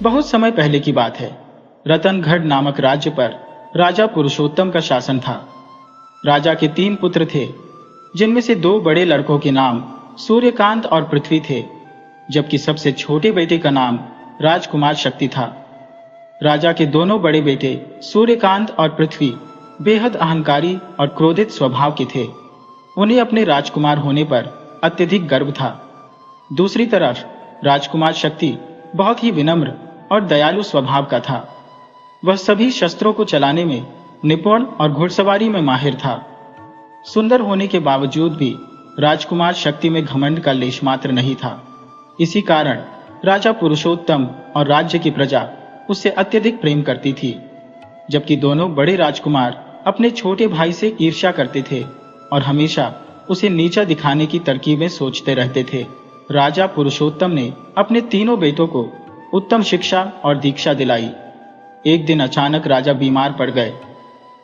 बहुत समय पहले की बात है। रतनगढ़ नामक राज्य पर राजा पुरुषोत्तम का शासन था। राजा के 3 पुत्र थे, जिनमें से 2 बड़े लड़कों के नाम सूर्यकांत और पृथ्वी थे, जबकि सबसे छोटे बेटे का नाम राजकुमार शक्ति था। राजा के दोनों बड़े बेटे सूर्यकांत और पृथ्वी बेहद अहंकारी और क्रोधित स्वभाव के थे। उन्हें अपने राजकुमार होने पर अत्यधिक गर्व था। दूसरी तरफ राजकुमार शक्ति बहुत ही विनम्र और दयालु स्वभाव का था। वह सभी शस्त्रों को चलाने में निपुण और घुड़सवारी में माहिर था। सुंदर होने के बावजूद भी राजकुमार शक्ति में घमंड का लेश मात्र नहीं था। इसी कारण राजा पुरुषोत्तम और राज्य की प्रजा उससे अत्यधिक प्रेम करती थी, जबकि दोनों बड़े राजकुमार अपने छोटे भाई से ईर्ष्या करते थे और हमेशा उसे नीचा दिखाने की तरकीबें सोचते रहते थे। राजा पुरुषोत्तम ने अपने तीनों बेटों को उत्तम शिक्षा और दीक्षा दिलाई। एक दिन अचानक राजा बीमार पड़ गए।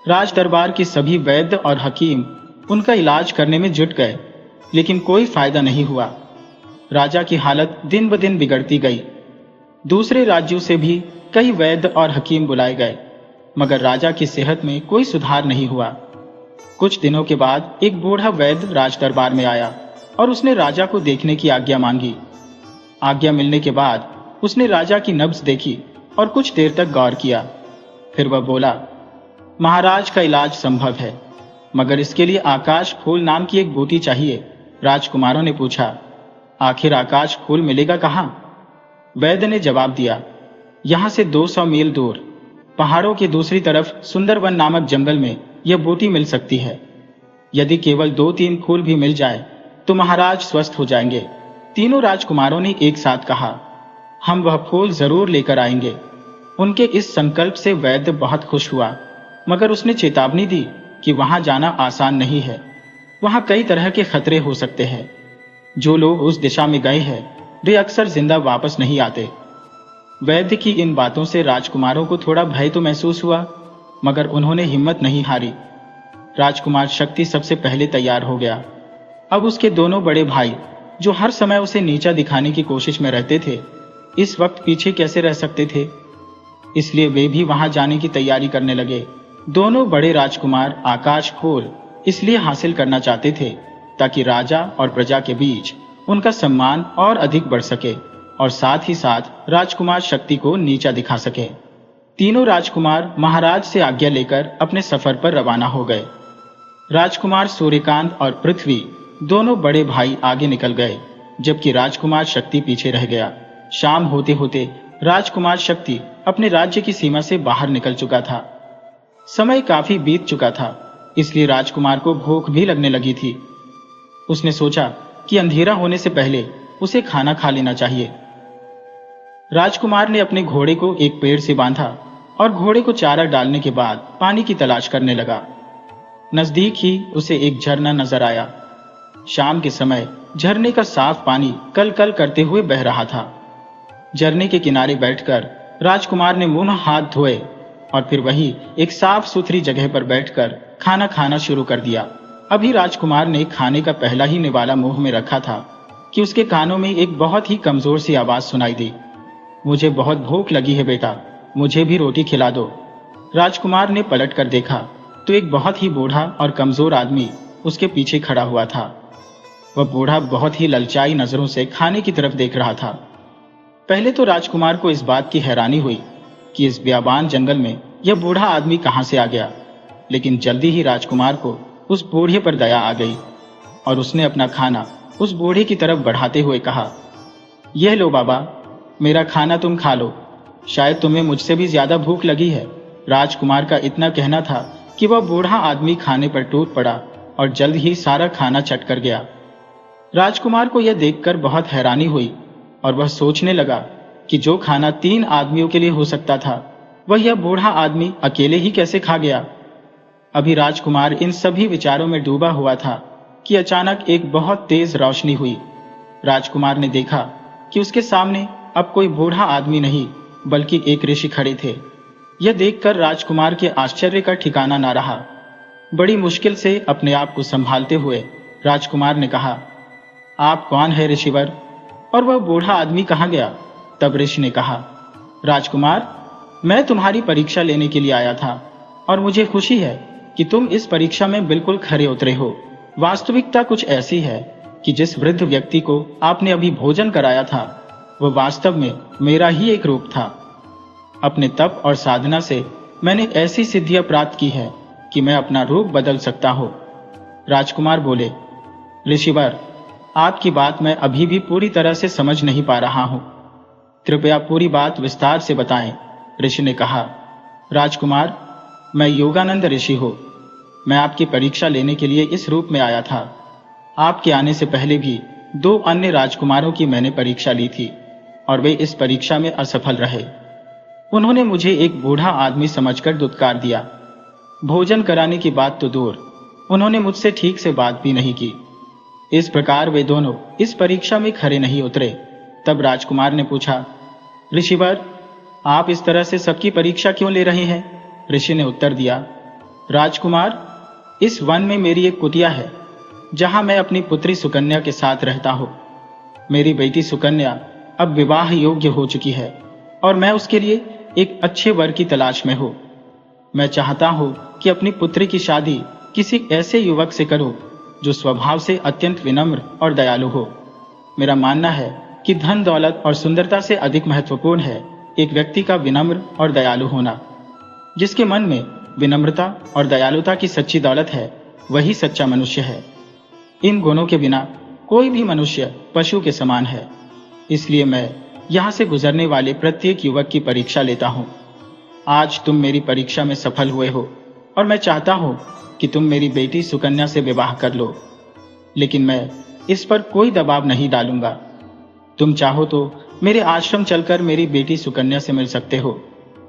राज दरबार के सभी वैद्य और हकीम उनका इलाज करने में जुट गए, लेकिन कोई फायदा नहीं हुआ। राजा की हालत दिन ब दिन बिगड़ती गई। दूसरे राज्यों से भी कई वैद्य और हकीम बुलाए गए, मगर राजा की सेहत में कोई सुधार नहीं हुआ। कुछ दिनों के बाद एक बूढ़ा वैद्य राज दरबार में आया और उसने राजा को देखने की आज्ञा मांगी। आज्ञा मिलने के बाद उसने राजा की नब्ज देखी और कुछ देर तक गौर किया। फिर वह बोला, महाराज का इलाज संभव है, मगर इसके लिए आकाश फूल नाम की एक बूटी चाहिए। राजकुमारों ने पूछा, आखिर आकाश फूल मिलेगा कहाँ? वैद्य ने जवाब दिया, यहाँ से 200 मील दूर पहाड़ों की दूसरी तरफ सुंदरवन नामक जंगल में यह बूटी मिल सकती है। यदि केवल 2-3 फूल भी मिल जाए तो महाराज स्वस्थ हो जाएंगे। तीनों राजकुमारों ने एक साथ कहा, हम वह फूल जरूर लेकर आएंगे। उनके इस संकल्प से वैद्य बहुत खुश हुआ, मगर उसने चेतावनी दी कि वहां जाना आसान नहीं है। वहां कई तरह के खतरे हो सकते हैं। जो लोग उस दिशा में गए हैं वे अक्सर जिंदा वापस नहीं आते। वैद्य की इन बातों से राजकुमारों को थोड़ा भय तो महसूस हुआ, मगर उन्होंने हिम्मत नहीं हारी। राजकुमार शक्ति सबसे पहले तैयार हो गया। अब उसके दोनों बड़े भाई, जो हर समय उसे नीचा दिखाने की कोशिश में रहते थे, इस वक्त पीछे कैसे रह सकते थे? इसलिए वे भी वहां जाने की तैयारी करने लगे। दोनों बड़े राजकुमार आकाश फूल इसलिए हासिल करना चाहते थे ताकि राजा और प्रजा के बीच उनका सम्मान और अधिक बढ़ सके और साथ ही साथ राजकुमार शक्ति को नीचा दिखा सके। तीनों राजकुमार महाराज से आज्ञा लेकर अपने सफर पर रवाना हो गए। राजकुमार सूर्यकांत और पृथ्वी दोनों बड़े भाई आगे निकल गए, जबकि राजकुमार शक्ति पीछे रह गया। शाम होते होते राजकुमार शक्ति अपने राज्य की सीमा से बाहर निकल चुका था। समय काफी बीत चुका था, इसलिए राजकुमार को भूख भी लगने लगी थी। उसने सोचा कि अंधेरा होने से पहले उसे खाना खा लेना चाहिए। राजकुमार ने अपने घोड़े को एक पेड़ से बांधा और घोड़े को चारा डालने के बाद पानी की तलाश करने लगा। नजदीक ही उसे एक झरना नजर आया। शाम के समय झरने का साफ पानी कल कल करते हुए बह रहा था। झरने के किनारे बैठकर राजकुमार ने मुंह हाथ धोए और फिर वही एक साफ सुथरी जगह पर बैठकर खाना खाना शुरू कर दिया। अभी राजकुमार ने खाने का पहला ही निवाला मुंह में रखा था कि उसके कानों में एक बहुत ही कमजोर सी आवाज सुनाई दी, मुझे बहुत भूख लगी है बेटा, मुझे भी रोटी खिला दो। राजकुमार ने पलट कर देखा तो एक बहुत ही बूढ़ा और कमजोर आदमी उसके पीछे खड़ा हुआ था। वह बूढ़ा बहुत ही ललचाई नजरों से खाने की तरफ देख रहा था। पहले तो राजकुमार को इस बात की हैरानी हुई कि इस बियाबान जंगल में यह बूढ़ा आदमी कहां से आ गया, लेकिन जल्दी ही राजकुमार को उस बूढ़े पर दया आ गई और उसने अपना खाना उस बूढ़े की तरफ बढ़ाते हुए कहा, यह लो बाबा, मेरा खाना तुम खा लो, शायद तुम्हें मुझसे भी ज्यादा भूख लगी है। राजकुमार का इतना कहना था कि वह बूढ़ा आदमी खाने पर टूट पड़ा और जल्द ही सारा खाना चट कर गया। राजकुमार को यह देखकर बहुत हैरानी हुई और वह सोचने लगा कि जो खाना 3 आदमियों के लिए हो सकता था, वह यह बूढ़ा आदमी अकेले ही कैसे खा गया। अभी राजकुमार इन सभी विचारों में डूबा हुआ था कि अचानक एक बहुत तेज रोशनी हुई। राजकुमार ने देखा कि उसके सामने अब कोई बूढ़ा आदमी नहीं बल्कि एक ऋषि खड़े थे। यह देखकर राजकुमार के आश्चर्य का ठिकाना न रहा। बड़ी मुश्किल से अपने आप को संभालते हुए राजकुमार ने कहा, आप कौन है ऋषिवर, और वह बूढ़ा आदमी कहाँ गया? तब ऋषि ने कहा, राजकुमार, मैं तुम्हारी परीक्षा लेने के लिए आया था और मुझे खुशी है कि तुम इस परीक्षा में बिल्कुल खरे उतरे हो। वास्तविकता कुछ ऐसी है कि जिस वृद्ध व्यक्ति को आपने अभी भोजन कराया था वह वास्तव में मेरा ही एक रूप था। अपने तप और साधना से मैंने ऐसी सिद्धियां प्राप्त की है कि मैं अपना रूप बदल सकता हूँ। राजकुमार बोले, ऋषिवर, आपकी बात मैं अभी भी पूरी तरह से समझ नहीं पा रहा हूँ। कृपया पूरी बात विस्तार से बताएं। ऋषि ने कहा, राजकुमार, मैं योगानंद ऋषि हूँ। मैं आपकी परीक्षा लेने के लिए इस रूप में आया था। आपके आने से पहले भी 2 अन्य राजकुमारों की मैंने परीक्षा ली थी और वे इस परीक्षा में असफल रहे। उन्होंने मुझे एक बूढ़ा आदमी समझकर दुत्कार दिया। भोजन कराने की बात तो दूर, उन्होंने मुझसे ठीक से बात भी नहीं की। इस प्रकार वे दोनों इस परीक्षा में खरे नहीं उतरे। तब राजकुमार ने पूछा, ऋषिवर, आप इस तरह से सबकी परीक्षा क्यों ले रहे हैं? ऋषि ने उत्तर दिया, राजकुमार, इस वन में मेरी एक कुटिया है जहां मैं अपनी पुत्री सुकन्या के साथ रहता हूं। मेरी बेटी सुकन्या अब विवाह योग्य हो चुकी है और मैं उसके लिए एक अच्छे वर की तलाश में हूं। मैं चाहता हूं कि अपनी पुत्री की शादी किसी ऐसे युवक से करूं जो स्वभाव से अत्यंत विनम्र और दयालु हो। मेरा मानना है कि धन दौलत और सुंदरता से अधिक महत्वपूर्ण है एक व्यक्ति का विनम्र और दयालु होना। जिसके मन में विनम्रता और दयालुता की सच्ची दौलत है वही सच्चा मनुष्य है। इन गुणों के बिना कोई भी मनुष्य पशु के समान है। इसलिए मैं यहाँ से गुजरने वाले प्रत्येक युवक की परीक्षा लेता हूँ। आज तुम मेरी परीक्षा में सफल हुए हो और मैं चाहता हूँ कि तुम मेरी बेटी सुकन्या से विवाह कर लो, लेकिन मैं इस पर कोई दबाव नहीं डालूंगा। तुम चाहो तो मेरे आश्रम चलकर मेरी बेटी सुकन्या से मिल सकते हो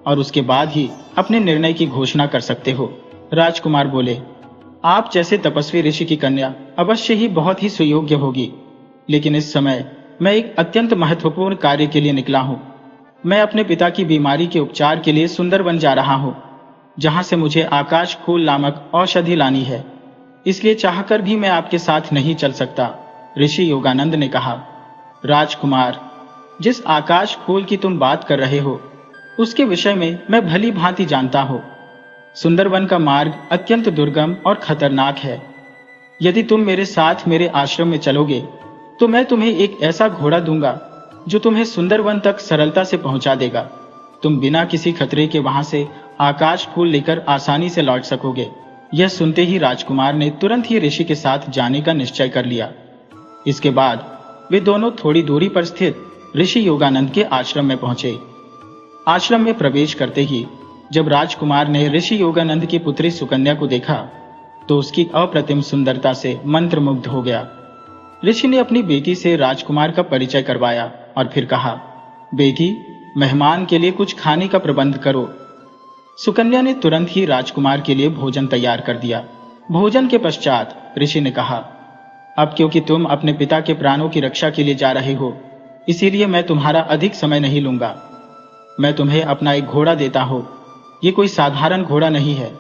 और उसके बाद ही अपने निर्णय की घोषणा कर सकते हो। राजकुमार बोले, आप जैसे तपस्वी ऋषि की कन्या अवश्य ही बहुत ही सुयोग्य होगी, लेकिन इस समय मैं एक अत्यंत महत्वपूर्ण कार्य के लिए निकला हूँ। मैं अपने पिता की बीमारी के उपचार के लिए सुंदरवन जा रहा हूँ, जहाँ से मुझे आकाश फूल नामक औषधि लानी है। इसलिए चाहकर भी मैं आपके साथ नहीं चल सकता। ऋषि योगानंद ने कहा, राजकुमार, जिस आकाश फूल की तुम बात कर रहे हो उसके विषय में मैं भली भांति जानता हूँ। सुंदरवन का मार्ग अत्यंत दुर्गम और खतरनाक है। यदि तुम मेरे साथ मेरे आश्रम में चलोगे तो मैं तुम्हें एक ऐसा घोड़ा दूंगा जो तुम्हें सुंदरवन तक सरलता से पहुंचा देगा। तुम बिना किसी खतरे के वहां से आकाश फूल लेकर आसानी से लौट सकोगे। यह सुनते ही राजकुमार ने तुरंत ही ऋषि के साथ जाने का निश्चय कर लिया। इसके बाद वे दोनों थोड़ी दूरी पर स्थित ऋषि योगानंद के आश्रम में पहुंचे। आश्रम में प्रवेश करते ही जब राजकुमार ने ऋषि योगानंद की पुत्री सुकन्या को देखा तो उसकी अप्रतिम सुंदरता से मंत्रमुग्ध हो गया। ऋषि ने अपनी बेटी से राजकुमार का परिचय करवाया और फिर कहा, बेटी, मेहमान के लिए कुछ खाने का प्रबंध करो। सुकन्या ने तुरंत ही राजकुमार के लिए भोजन तैयार कर दिया। भोजन के पश्चात ऋषि ने कहा, अब क्योंकि तुम अपने पिता के प्राणों की रक्षा के लिए जा रहे हो, इसीलिए मैं तुम्हारा अधिक समय नहीं लूंगा। मैं तुम्हें अपना एक घोड़ा देता हूँ। ये कोई साधारण घोड़ा नहीं है।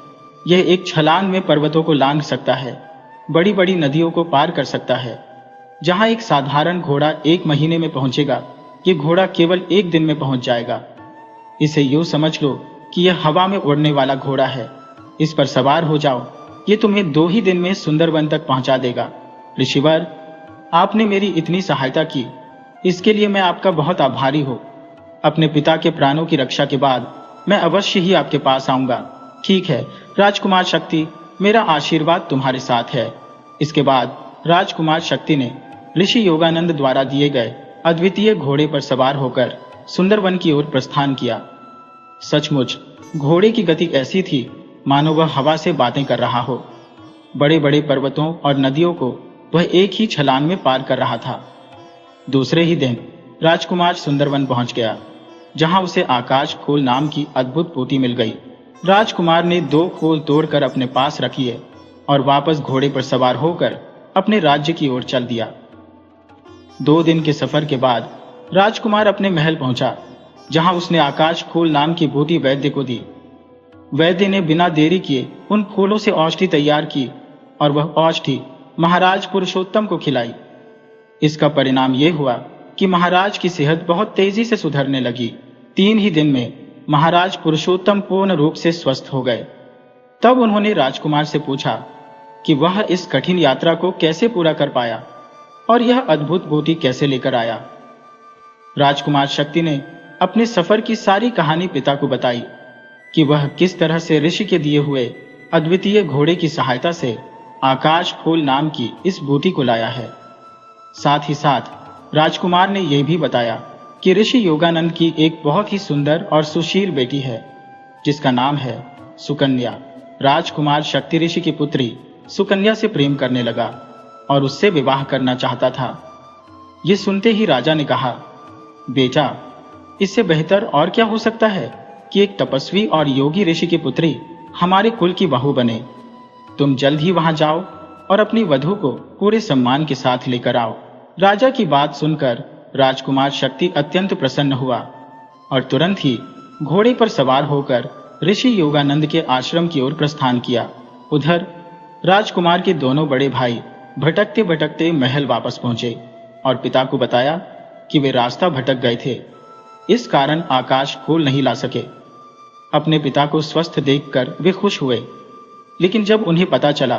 यह एक छलांग में पर्वतों को लांघ सकता है, बड़ी बड़ी नदियों को पार कर सकता है। जहां एक साधारण घोड़ा 1 महीने में पहुंचेगा, ये घोड़ा केवल 1 दिन में पहुंच जाएगा। इसे यूं समझ लो कि यह हवा में उड़ने वाला घोड़ा है। इस पर सवार हो जाओ, ये तुम्हें 2 ही दिन में सुंदरवन तक पहुंचा देगा। ऋषिवर, आपने मेरी इतनी सहायता की, इसके लिए मैं आपका बहुत आभारी हूँ। अपने पिता के प्राणों की रक्षा के बाद मैं अवश्य ही आपके पास आऊंगा। ठीक है राजकुमार शक्ति, मेरा आशीर्वाद तुम्हारे साथ है। इसके बाद राजकुमार शक्ति ने ऋषि योगानंद द्वारा दिए गए अद्वितीय घोड़े पर सवार होकर सुंदरवन की ओर प्रस्थान किया। सचमुच घोड़े की गति ऐसी थी मानो वह हवा से बातें कर रहा हो। बड़े बड़े पर्वतों और नदियों को वह एक ही छलांग में पार कर रहा था। दूसरे ही दिन राजकुमार सुंदरवन पहुंच गया, जहां उसे आकाश फूल नाम की अद्भुत पोती मिल गई। राजकुमार ने 2 फूल तोड़कर अपने पास रखिए और वापस घोड़े पर सवार होकर अपने राज्य की ओर चल दिया। 2 दिन के सफर के बाद राजकुमार अपने महल पहुंचा, जहां उसने आकाश फूल नाम की बूटी वैद्य को दी। वैद्य ने बिना देरी किए उन फूलों से औषधि तैयार की और वह औषधि महाराज पुरुषोत्तम को खिलाई। इसका परिणाम यह हुआ कि महाराज की सेहत बहुत तेजी से सुधरने लगी 3 ही दिन में महाराज पुरुषोत्तम पूर्ण रूप से स्वस्थ हो गए। तब उन्होंने राजकुमार से पूछा कि वह इस कठिन यात्रा को कैसे पूरा कर पाया और यह अद्भुत बूटी कैसे लेकर आया। राजकुमार शक्ति ने अपने सफर की सारी कहानी पिता को बताई कि वह किस तरह से ऋषि के दिए हुए अद्वितीय घोड़े की सहायता से आकाश फूल नाम की इस बूटी को लाया है। साथ ही साथ राजकुमार ने यह भी बताया कि ऋषि योगानंद की एक बहुत ही सुंदर और सुशील बेटी है जिसका नाम है सुकन्या। राजकुमार शक्ति ऋषि की पुत्री सुकन्या से प्रेम करने लगा और उससे विवाह करना चाहता था। ये सुनते ही राजा ने कहा, बेटा, इससे बेहतर और क्या हो सकता है कि एक तपस्वी और योगी ऋषि की पुत्री हमारे कुल की बहू बने। तुम जल्द ही वहां जाओ और अपनी वधू को पूरे सम्मान के साथ लेकर आओ। राजा की बात सुनकर राजकुमार शक्ति अत्यंत प्रसन्न हुआ और तुरंत ही घोड़े पर सवार होकर ऋषि योगानंद के आश्रम की ओर प्रस्थान किया। उधर राजकुमार के दोनों बड़े भाई भटकते भटकते महल वापस पहुंचे और पिता को बताया कि वे रास्ता भटक गए थे, इस कारण आकाश फूल नहीं ला सके। अपने पिता को स्वस्थ देखकर वे खुश हुए, लेकिन जब उन्हें पता चला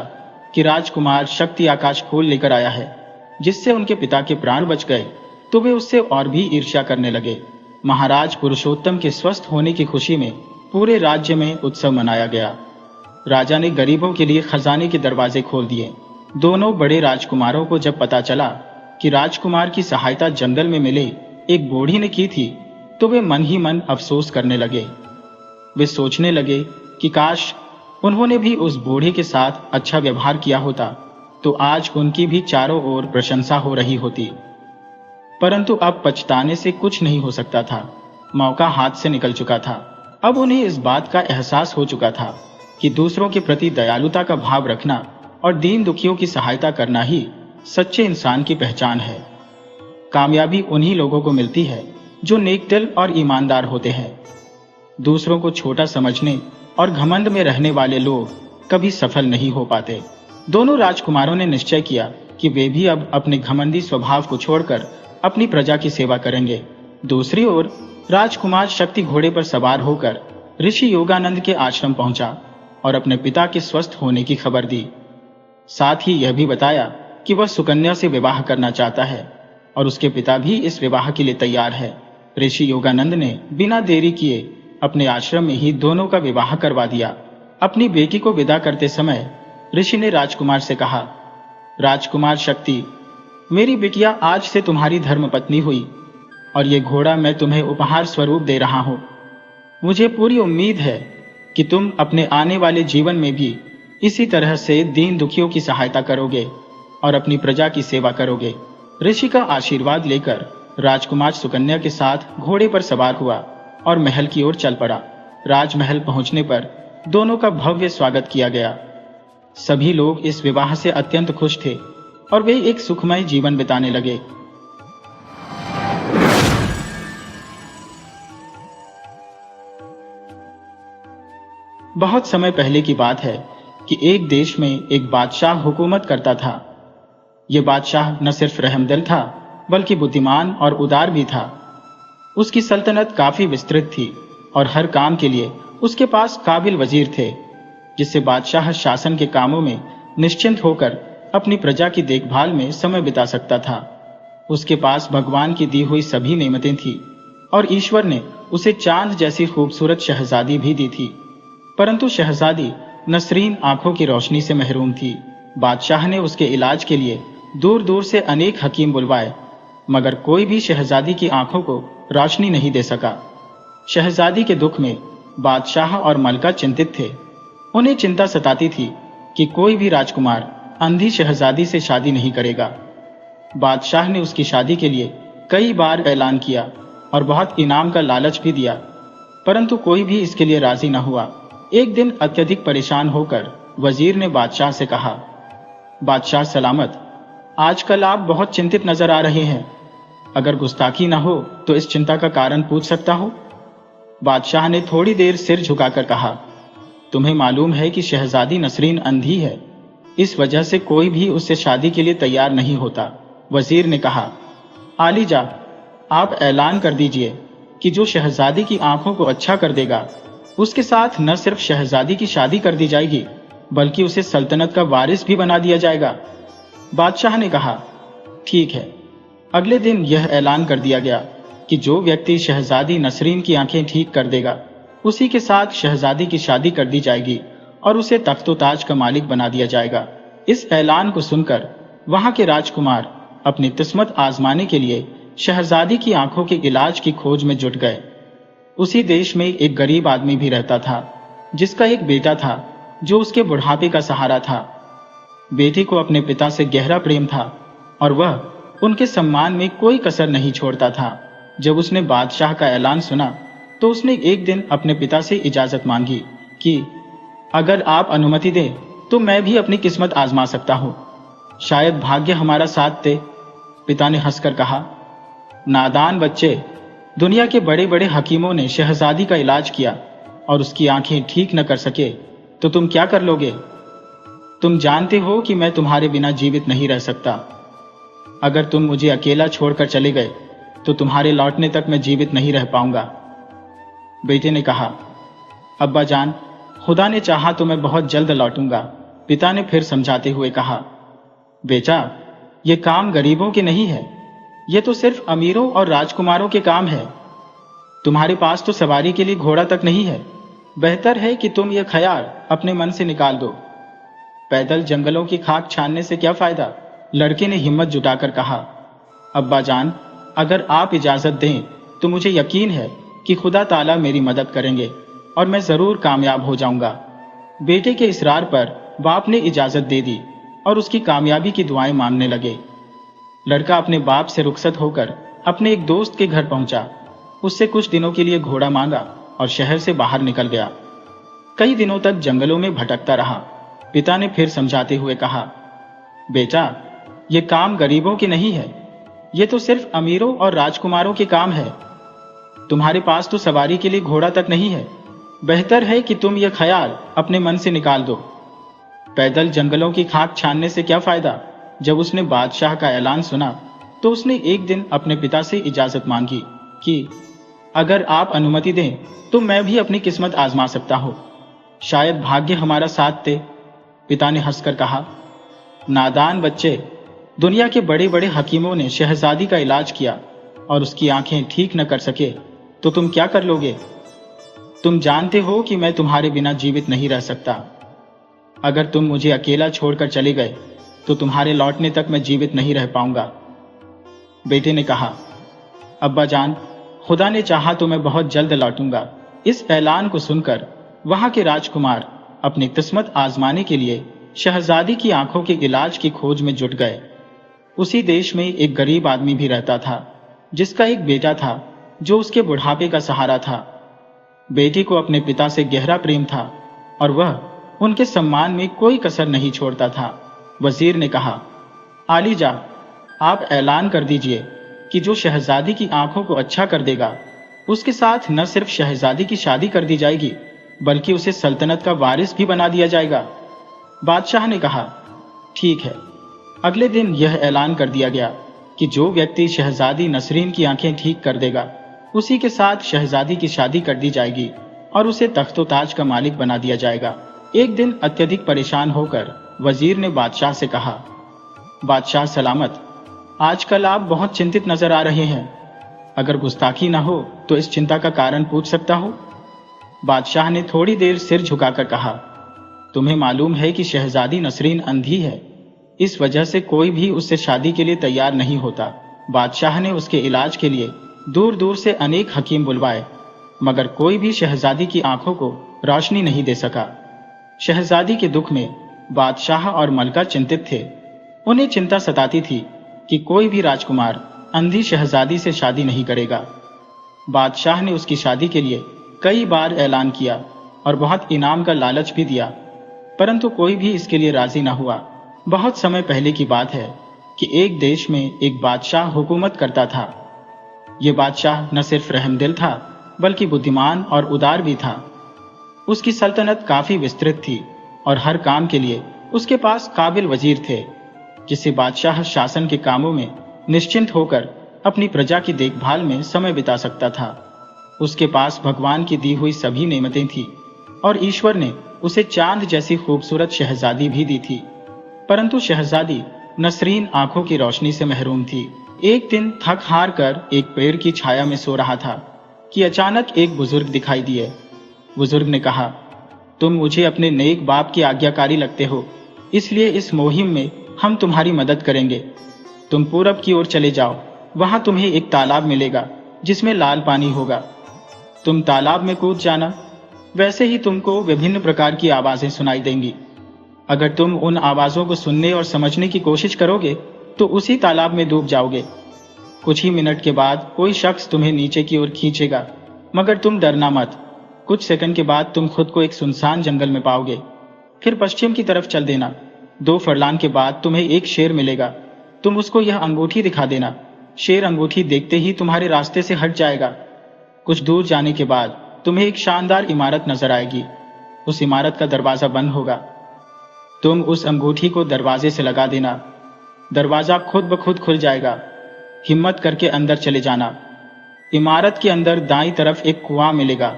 कि राजकुमार शक्ति आकाश फूल लेकर आया है जिससे उनके पिता के प्राण बच गए, तो वे उससे और भी ईर्ष्या करने लगे। महाराज पुरुषोत्तम के स्वस्थ होने की खुशी में पूरे राज्य में उत्सव मनाया गया। राजा ने गरीबों के लिए खजाने के दरवाजे खोल दिए। दोनों बड़े राजकुमारों को जब पता चला कि राजकुमार की सहायता जंगल में मिले एक बूढ़ी ने की थी, तो वे मन ही मन अफसोस करने लगे। वे सोचने लगे कि काश उन्होंने भी उस बूढ़े के साथ अच्छा व्यवहार किया होता तो आज उनकी भी चारों ओर प्रशंसा हो रही होती। परंतु अब पछताने से कुछ नहीं हो सकता था, मौका हाथ से निकल चुका था। अब उन्हें इस बात का एहसास हो चुका था कि दूसरों के प्रति दयालुता का भाव रखना और दीन दुखियों की सहायता करना ही सच्चे इंसान की पहचान है। कामयाबी उन्हीं लोगों को मिलती है जो नेक दिल और ईमानदार होते हैं। दूसरों को छोटा समझने और घमंड में रहने वाले लोग कभी सफल नहीं हो पाते। दोनों राजकुमारों ने निश्चय किया कि वे भी अब अपने घमंडी स्वभाव को छोड़कर अपनी प्रजा की सेवा करेंगे। दूसरी ओर राजकुमार शक्ति घोड़े पर सवार होकर ऋषि योगानंद के आश्रम पहुंचा और अपने पिता के स्वस्थ होने की खबर दी। साथ ही यह भी बताया कि वह सुकन्या से विवाह करना चाहता है और उसके पिता भी इस विवाह के लिए तैयार है। ऋषि योगानंद ने बिना देरी किए अपने आश्रम में ही दोनों का विवाह करवा दिया। अपनी बेटी को विदा करते समय ऋषि ने राजकुमार से कहा, राजकुमार शक्ति, मेरी बिटिया आज से तुम्हारी धर्मपत्नी हुई और ये घोड़ा मैं तुम्हें उपहार स्वरूप दे रहा हूं। मुझे पूरी उम्मीद है कि तुम अपने आने वाले जीवन में भी इसी तरह से दीन दुखियों की सहायता करोगे और अपनी प्रजा की सेवा करोगे। ऋषि का आशीर्वाद लेकर राजकुमार सुकन्या के साथ घोड़े पर सवार हुआ और महल की ओर चल पड़ा। राजमहल पहुंचने पर दोनों का भव्य स्वागत किया गया। सभी लोग इस विवाह से अत्यंत खुश थे और वे एक सुखमय जीवन बिताने लगे। बहुत समय पहले की बात है कि एक देश में एक बादशाह हुकूमत करता था। यह बादशाह न सिर्फ रहमदिल था बल्कि बुद्धिमान और उदार भी था। उसकी सल्तनत काफी विस्तृत थी और हर काम के लिए उसके पास काबिल वजीर थे, जिससे बादशाह शासन के कामों में निश्चिंत होकर अपनी प्रजा की देखभाल में समय बिता सकता था। उसके पास भगवान की दी हुई सभी नेमतें थी और ईश्वर ने उसे चांद जैसी खूबसूरत शहजादी भी दी थी, परंतु शहजादी नसरीन आंखों की रोशनी से महरूम थी। बादशाह ने उसके इलाज के लिए दूर दूर से अनेक हकीम बुलवाए, मगर कोई भी शहजादी की आंखों को रोशनी नहीं दे सका। शहजादी के दुख में बादशाह और मलका चिंतित थे। उन्हें चिंता सताती थी कि कोई भी राजकुमार अंधी शहजादी से शादी नहीं करेगा। बादशाह ने उसकी शादी के लिए कई बार ऐलान किया और बहुत इनाम का लालच भी दिया, परंतु कोई भी इसके लिए राजी न हुआ। एक दिन अत्यधिक परेशान होकर वजीर ने बादशाह से कहा, बादशाह सलामत, आजकल आप बहुत चिंतित नजर आ रहे हैं। अगर गुस्ताखी न हो तो इस चिंता का कारण पूछ सकता हो? बादशाह ने थोड़ी देर सिर झुकाकर कहा, तुम्हें मालूम है कि शहजादी नसरीन अंधी है, इस वजह से कोई भी उससे शादी के लिए तैयार नहीं होता। वजीर ने कहा, आलीजा, आप ऐलान कर दीजिए कि जो शहजादी की आंखों को अच्छा कर देगा, उसके साथ न सिर्फ शहजादी की शादी कर दी जाएगी, बल्कि उसे सल्तनत का वारिस भी बना दिया जाएगा। बादशाह ने कहा, ठीक है। अगले दिन यह ऐलान कर दिया गया कि जो व्यक्ति शहजादी नसरीन की आंखें ठीक कर देगा, उसी के साथ शहजादी की शादी कर दी जाएगी और उसे तख्तो ताज का मालिक बना दिया जाएगा। इस ऐलान को सुनकर वहां के राजकुमार अपनी किस्मत आजमाने के लिए शहजादी की आंखों के इलाज की खोज में जुट गए। उसी देश में एक गरीब आदमी भी रहता था, जिसका एक बेटा था जो उसके बुढ़ापे का सहारा था। बेटी को अपने पिता से गहरा प्रेम था और वह उनके सम्मान में कोई कसर नहीं छोड़ता था। जब उसने बादशाह का ऐलान सुना तो उसने एक दिन अपने पिता से इजाजत मांगी कि अगर आप अनुमति दें तो मैं भी अपनी किस्मत आजमा सकता हूँ, शायद भाग्य हमारा साथ दे। पिता ने हंसकर कहा, नादान बच्चे, दुनिया के बड़े बड़े हकीमों ने शहजादी का इलाज किया और उसकी आंखें ठीक न कर सके तो तुम क्या कर लोगे? तुम जानते हो कि मैं तुम्हारे बिना जीवित नहीं रह सकता। अगर तुम मुझे अकेला छोड़कर चले गए तो तुम्हारे लौटने तक मैं जीवित नहीं रह पाऊंगा। बेटे ने कहा, अब्बा जान, खुदा ने चाहा तो मैं बहुत जल्द लौटूंगा। पिता ने फिर समझाते हुए कहा, बेटा, ये काम गरीबों के नहीं है, ये तो सिर्फ अमीरों और राजकुमारों के काम है। तुम्हारे पास तो सवारी के लिए घोड़ा तक नहीं है। बेहतर है कि तुम ये ख्याल अपने मन से निकाल दो। पैदल जंगलों की खाक छानने से क्या फायदा? लड़के ने हिम्मत जुटाकर कहा, अब्बा जान, अगर आप इजाजत दें तो मुझे यकीन है कि खुदा ताला मेरी मदद करेंगे और मैं जरूर कामयाब हो जाऊंगा। बेटे के इसरार पर बाप ने इजाजत दे दी और उसकी कामयाबी की दुआएं मांगने लगे। लड़का अपने बाप से रुखसत होकर अपने एक दोस्त के घर पहुंचा। उससे कुछ दिनों के लिए घोड़ा मांगा और शहर से बाहर निकल गया। कई दिनों तक जंगलों में भटकता रहा। पिता ने फिर समझाते हुए कहा, बेटा, ये काम गरीबों के नहीं है, ये तो सिर्फ अमीरों और राजकुमारों के काम है। तुम्हारे पास तो सवारी के लिए घोड़ा तक नहीं है। बेहतर है कि तुम यह ख्याल अपने मन से निकाल दो। पैदल जंगलों की खाक छानने से क्या फायदा? जब उसने बादशाह का ऐलान सुना तो उसने एक दिन अपने पिता से इजाजत मांगी कि अगर आप अनुमति दें तो मैं भी अपनी किस्मत आजमा सकता हूँ, शायद भाग्य हमारा साथ दे। पिता ने हंसकर कहा, नादान बच्चे, दुनिया के बड़े बड़े हकीमों ने शहजादी का इलाज किया और उसकी आंखें ठीक न कर सके तो तुम क्या कर लोगे? तुम जानते हो कि मैं तुम्हारे बिना जीवित नहीं रह सकता। अगर तुम मुझे अकेला छोड़कर चले गए तो तुम्हारे लौटने तक मैं जीवित नहीं रह पाऊंगा। बेटे ने कहा, अब्बा जान, खुदा ने चाहा तो मैं बहुत जल्द लौटूंगा। इस ऐलान को सुनकर वहां के राजकुमार अपनी किस्मत आजमाने के लिए शहजादी की आंखों के इलाज की खोज में जुट गए। उसी देश में एक गरीब आदमी भी रहता था, जिसका एक बेटा था जो उसके बुढ़ापे का सहारा था। बेटी को अपने पिता से गहरा प्रेम था और वह उनके सम्मान में कोई कसर नहीं छोड़ता था। वजीर ने कहा, आलीजा, आप ऐलान कर दीजिए कि जो शहजादी की आंखों को अच्छा कर देगा, उसके साथ न सिर्फ शहजादी की शादी कर दी जाएगी, बल्कि उसे सल्तनत का वारिस भी बना दिया जाएगा। बादशाह ने कहा, ठीक है। अगले दिन यह ऐलान कर दिया गया कि जो व्यक्ति शहजादी नसरीन की आंखें ठीक कर देगा, उसी के साथ शहजादी की शादी कर दी जाएगी और उसे तख्तो ताज का मालिक बना दिया जाएगा। एक दिन अत्यधिक परेशान होकर वजीर ने बादशाह से कहा, बादशाह सलामत, आजकल आप बहुत चिंतित नजर आ रहे हैं। अगर गुस्ताखी ना हो तो इस चिंता का कारण पूछ सकता हूँ? बादशाह ने थोड़ी देर सिर झुकाकर कहा, तुम्हें मालूम है कि शहजादी नसरीन अंधी है, इस वजह से कोई भी उससे शादी के लिए तैयार नहीं होता। बादशाह ने उसके इलाज के लिए दूर दूर से अनेक हकीम बुलवाए, मगर कोई भी शहजादी की आंखों को रोशनी नहीं दे सका। शहजादी के दुख में बादशाह और मलका चिंतित थे। उन्हें चिंता सताती थी कि कोई भी राजकुमार अंधी शहजादी से शादी नहीं करेगा। बादशाह ने उसकी शादी के लिए कई बार ऐलान किया और बहुत इनाम का लालच भी दिया, परंतु कोई भी इसके लिए राजी न हुआ। बहुत समय पहले की बात है कि एक देश में एक बादशाह हुकूमत करता था। ये बादशाह न सिर्फ रहमदिल था, बल्कि बुद्धिमान और उदार भी था। उसकी सल्तनत काफी विस्तृत थी और हर काम के लिए उसके पास काबिल वजीर थे, जिससे बादशाह शासन के कामों में निश्चिंत होकर अपनी प्रजा की देखभाल में समय बिता सकता था। उसके पास भगवान की दी हुई सभी नेमतें थी और ईश्वर ने उसे चांद जैसी खूबसूरत शहजादी भी दी थी, परंतु शहजादी नसरीन आंखों की रोशनी से महरूम थी। एक दिन थक हार कर एक पेड़ की छाया में सो रहा था कि अचानक एक बुजुर्ग दिखाई दिए। बुजुर्ग ने कहा, तुम मुझे अपने नेक बाप की आज्ञाकारी लगते हो, इसलिए इस मुहिम में हम तुम्हारी मदद करेंगे। तुम पूरब की ओर चले जाओ, वहां तुम्हें एक तालाब मिलेगा जिसमें लाल पानी होगा। तुम तालाब में कूद जाना, वैसे ही तुमको विभिन्न प्रकार की आवाजें सुनाई देंगी। अगर तुम उन आवाजों को सुनने और समझने की कोशिश करोगे तो उसी तालाब में डूब जाओगे। कुछ ही मिनट के बाद कोई शख्स तुम्हें नीचे की ओर खींचेगा, मगर तुम डरना मत। कुछ सेकंड के बाद तुम खुद को एक सुनसान जंगल में पाओगे। फिर पश्चिम की तरफ चल देना। 2 फरलांग के बाद तुम्हें एक शेर मिलेगा। तुम उसको यह अंगूठी दिखा देना। शेर अंगूठी देखते ही तुम्हारे रास्ते से हट जाएगा। कुछ दूर जाने के बाद तुम्हें एक शानदार इमारत नजर आएगी। उस इमारत का दरवाजा बंद होगा। तुम उस अंगूठी को दरवाजे से लगा देना। दरवाजा खुद ब खुद खुल जाएगा। हिम्मत करके अंदर चले जाना। इमारत के अंदर दाईं तरफ एक कुआं मिलेगा।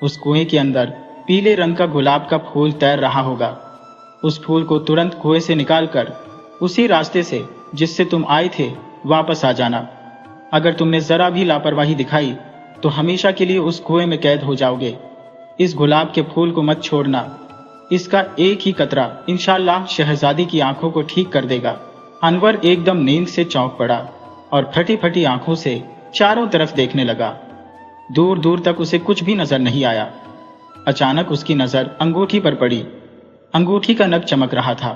उस कुएं के अंदर पीले रंग का गुलाब का फूल तैर रहा होगा। उस फूल को तुरंत कुएं से निकालकर उसी रास्ते से जिससे तुम आए थे वापस आ जाना। अगर तुमने जरा भी लापरवाही दिखाई तो हमेशा के लिए उस कुएं में कैद हो जाओगे। इस गुलाब के फूल को मत छोड़ना। इसका एक ही कतरा इंशाअल्लाह शहजादी की आंखों को ठीक कर देगा। अनवर एकदम नींद से चौंक पड़ा और फटी फटी आंखों से चारों तरफ देखने लगा। दूर दूर तक उसे कुछ भी नजर नहीं आया। अचानक उसकी नजर अंगूठी पर पड़ी। अंगूठी का नग चमक रहा था।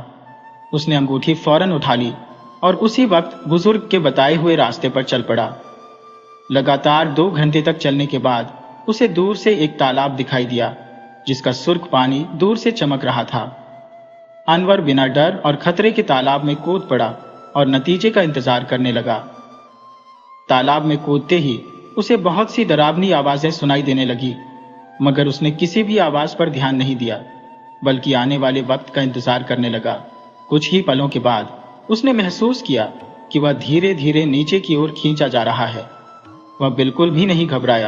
उसने अंगूठी फौरन उठा ली और उसी वक्त बुजुर्ग के बताए हुए रास्ते पर चल पड़ा। लगातार 2 घंटे तक चलने के बाद उसे दूर से एक तालाब दिखाई दिया जिसका सुर्ख पानी दूर से चमक रहा था। अनवर बिना डर और खतरे के तालाब में कूद पड़ा और नतीजे का इंतजार करने लगा। तालाब में कूदते ही उसे बहुत सी डरावनी आवाजें सुनाई देने लगी, मगर उसने किसी भी आवाज पर ध्यान नहीं दिया, बल्कि आने वाले वक्त का इंतजार करने लगा। कुछ ही पलों के बाद उसने महसूस किया कि वह धीरे धीरे नीचे की ओर खींचा जा रहा है। वह बिल्कुल भी नहीं घबराया।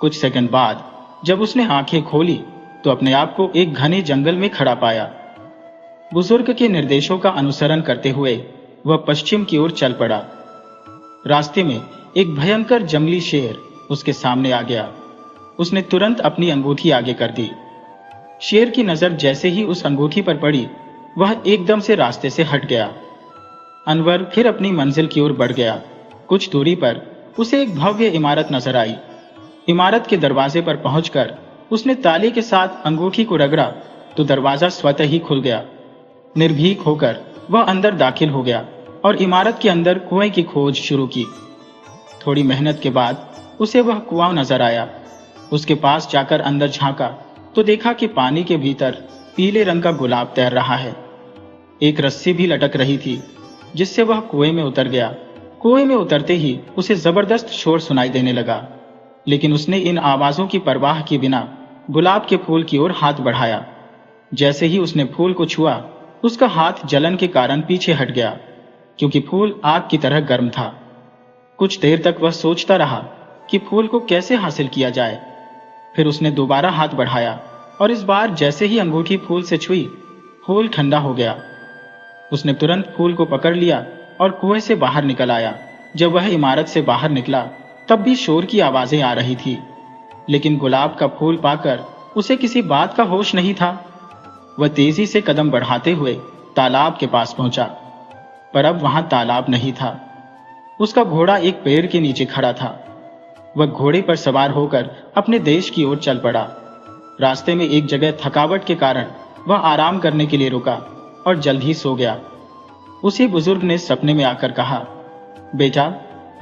कुछ सेकंड बाद जब उसने आंखें खोली तो अपने आप को एक घने जंगल में खड़ा पाया। बुजुर्ग के निर्देशों का अनुसरण करते हुए वह पश्चिम की ओर चल पड़ा। रास्ते में एक भयंकर जंगली शेर उसके सामने आ गया। उसने तुरंत अपनी अंगूठी आगे कर दी। शेर की नजर जैसे ही उस अंगूठी पर पड़ी, वह एकदम से रास्ते से हट गया। अनवर फिर अपनी मंजिल की ओर बढ़ गया। कुछ दूरी पर उसे एक भव्य इमारत नजर आई। इमारत के दरवाजे पर पहुंचकर उसने ताले के साथ अंगूठी को रगड़ा तो दरवाजा स्वतः ही खुल गया। निर्भीक होकर वह अंदर दाखिल हो गया और इमारत के अंदर कुएं की खोज शुरू की। थोड़ी मेहनत के बाद उसे वह कुआं नजर आया। उसके पास जाकर अंदर झांका तो देखा कि पानी के भीतर पीले रंग का गुलाब तैर रहा है। एक रस्सी भी लटक रही थी जिससे वह कुएं में उतर गया। कुएं में उतरते ही उसे जबरदस्त शोर सुनाई देने लगा, लेकिन उसने इन आवाजों की परवाह किए बिना गुलाब के फूल की ओर हाथ बढ़ाया। जैसे ही उसने फूल को छुआ, उसका हाथ जलन के कारण पीछे हट गया, क्योंकि फूल आग की तरह गर्म था। कुछ देर तक वह सोचता रहा कि फूल को कैसे हासिल किया जाए। फिर उसने दोबारा हाथ बढ़ाया और इस बार जैसे ही अंगूठी फूल से छुई, फूल ठंडा हो गया। उसने तुरंत फूल को पकड़ लिया और कुएं से बाहर निकल आया। जब वह इमारत से बाहर निकला तब भी शोर की आवाजें आ रही थी, लेकिन गुलाब का फूल पाकर उसे किसी बात का होश नहीं था। वह तेजी से कदम बढ़ाते हुए तालाब के पास पहुंचा, पर अब वहां तालाब नहीं था। उसका घोड़ा एक पेड़ के नीचे खड़ा था। वह घोड़े पर सवार होकर अपने देश की ओर चल पड़ा। रास्ते में एक जगह थकावट के कारण वह आराम करने के लिए रुका और जल्द ही सो गया। उसी बुजुर्ग ने सपने में आकर कहा, बेटा,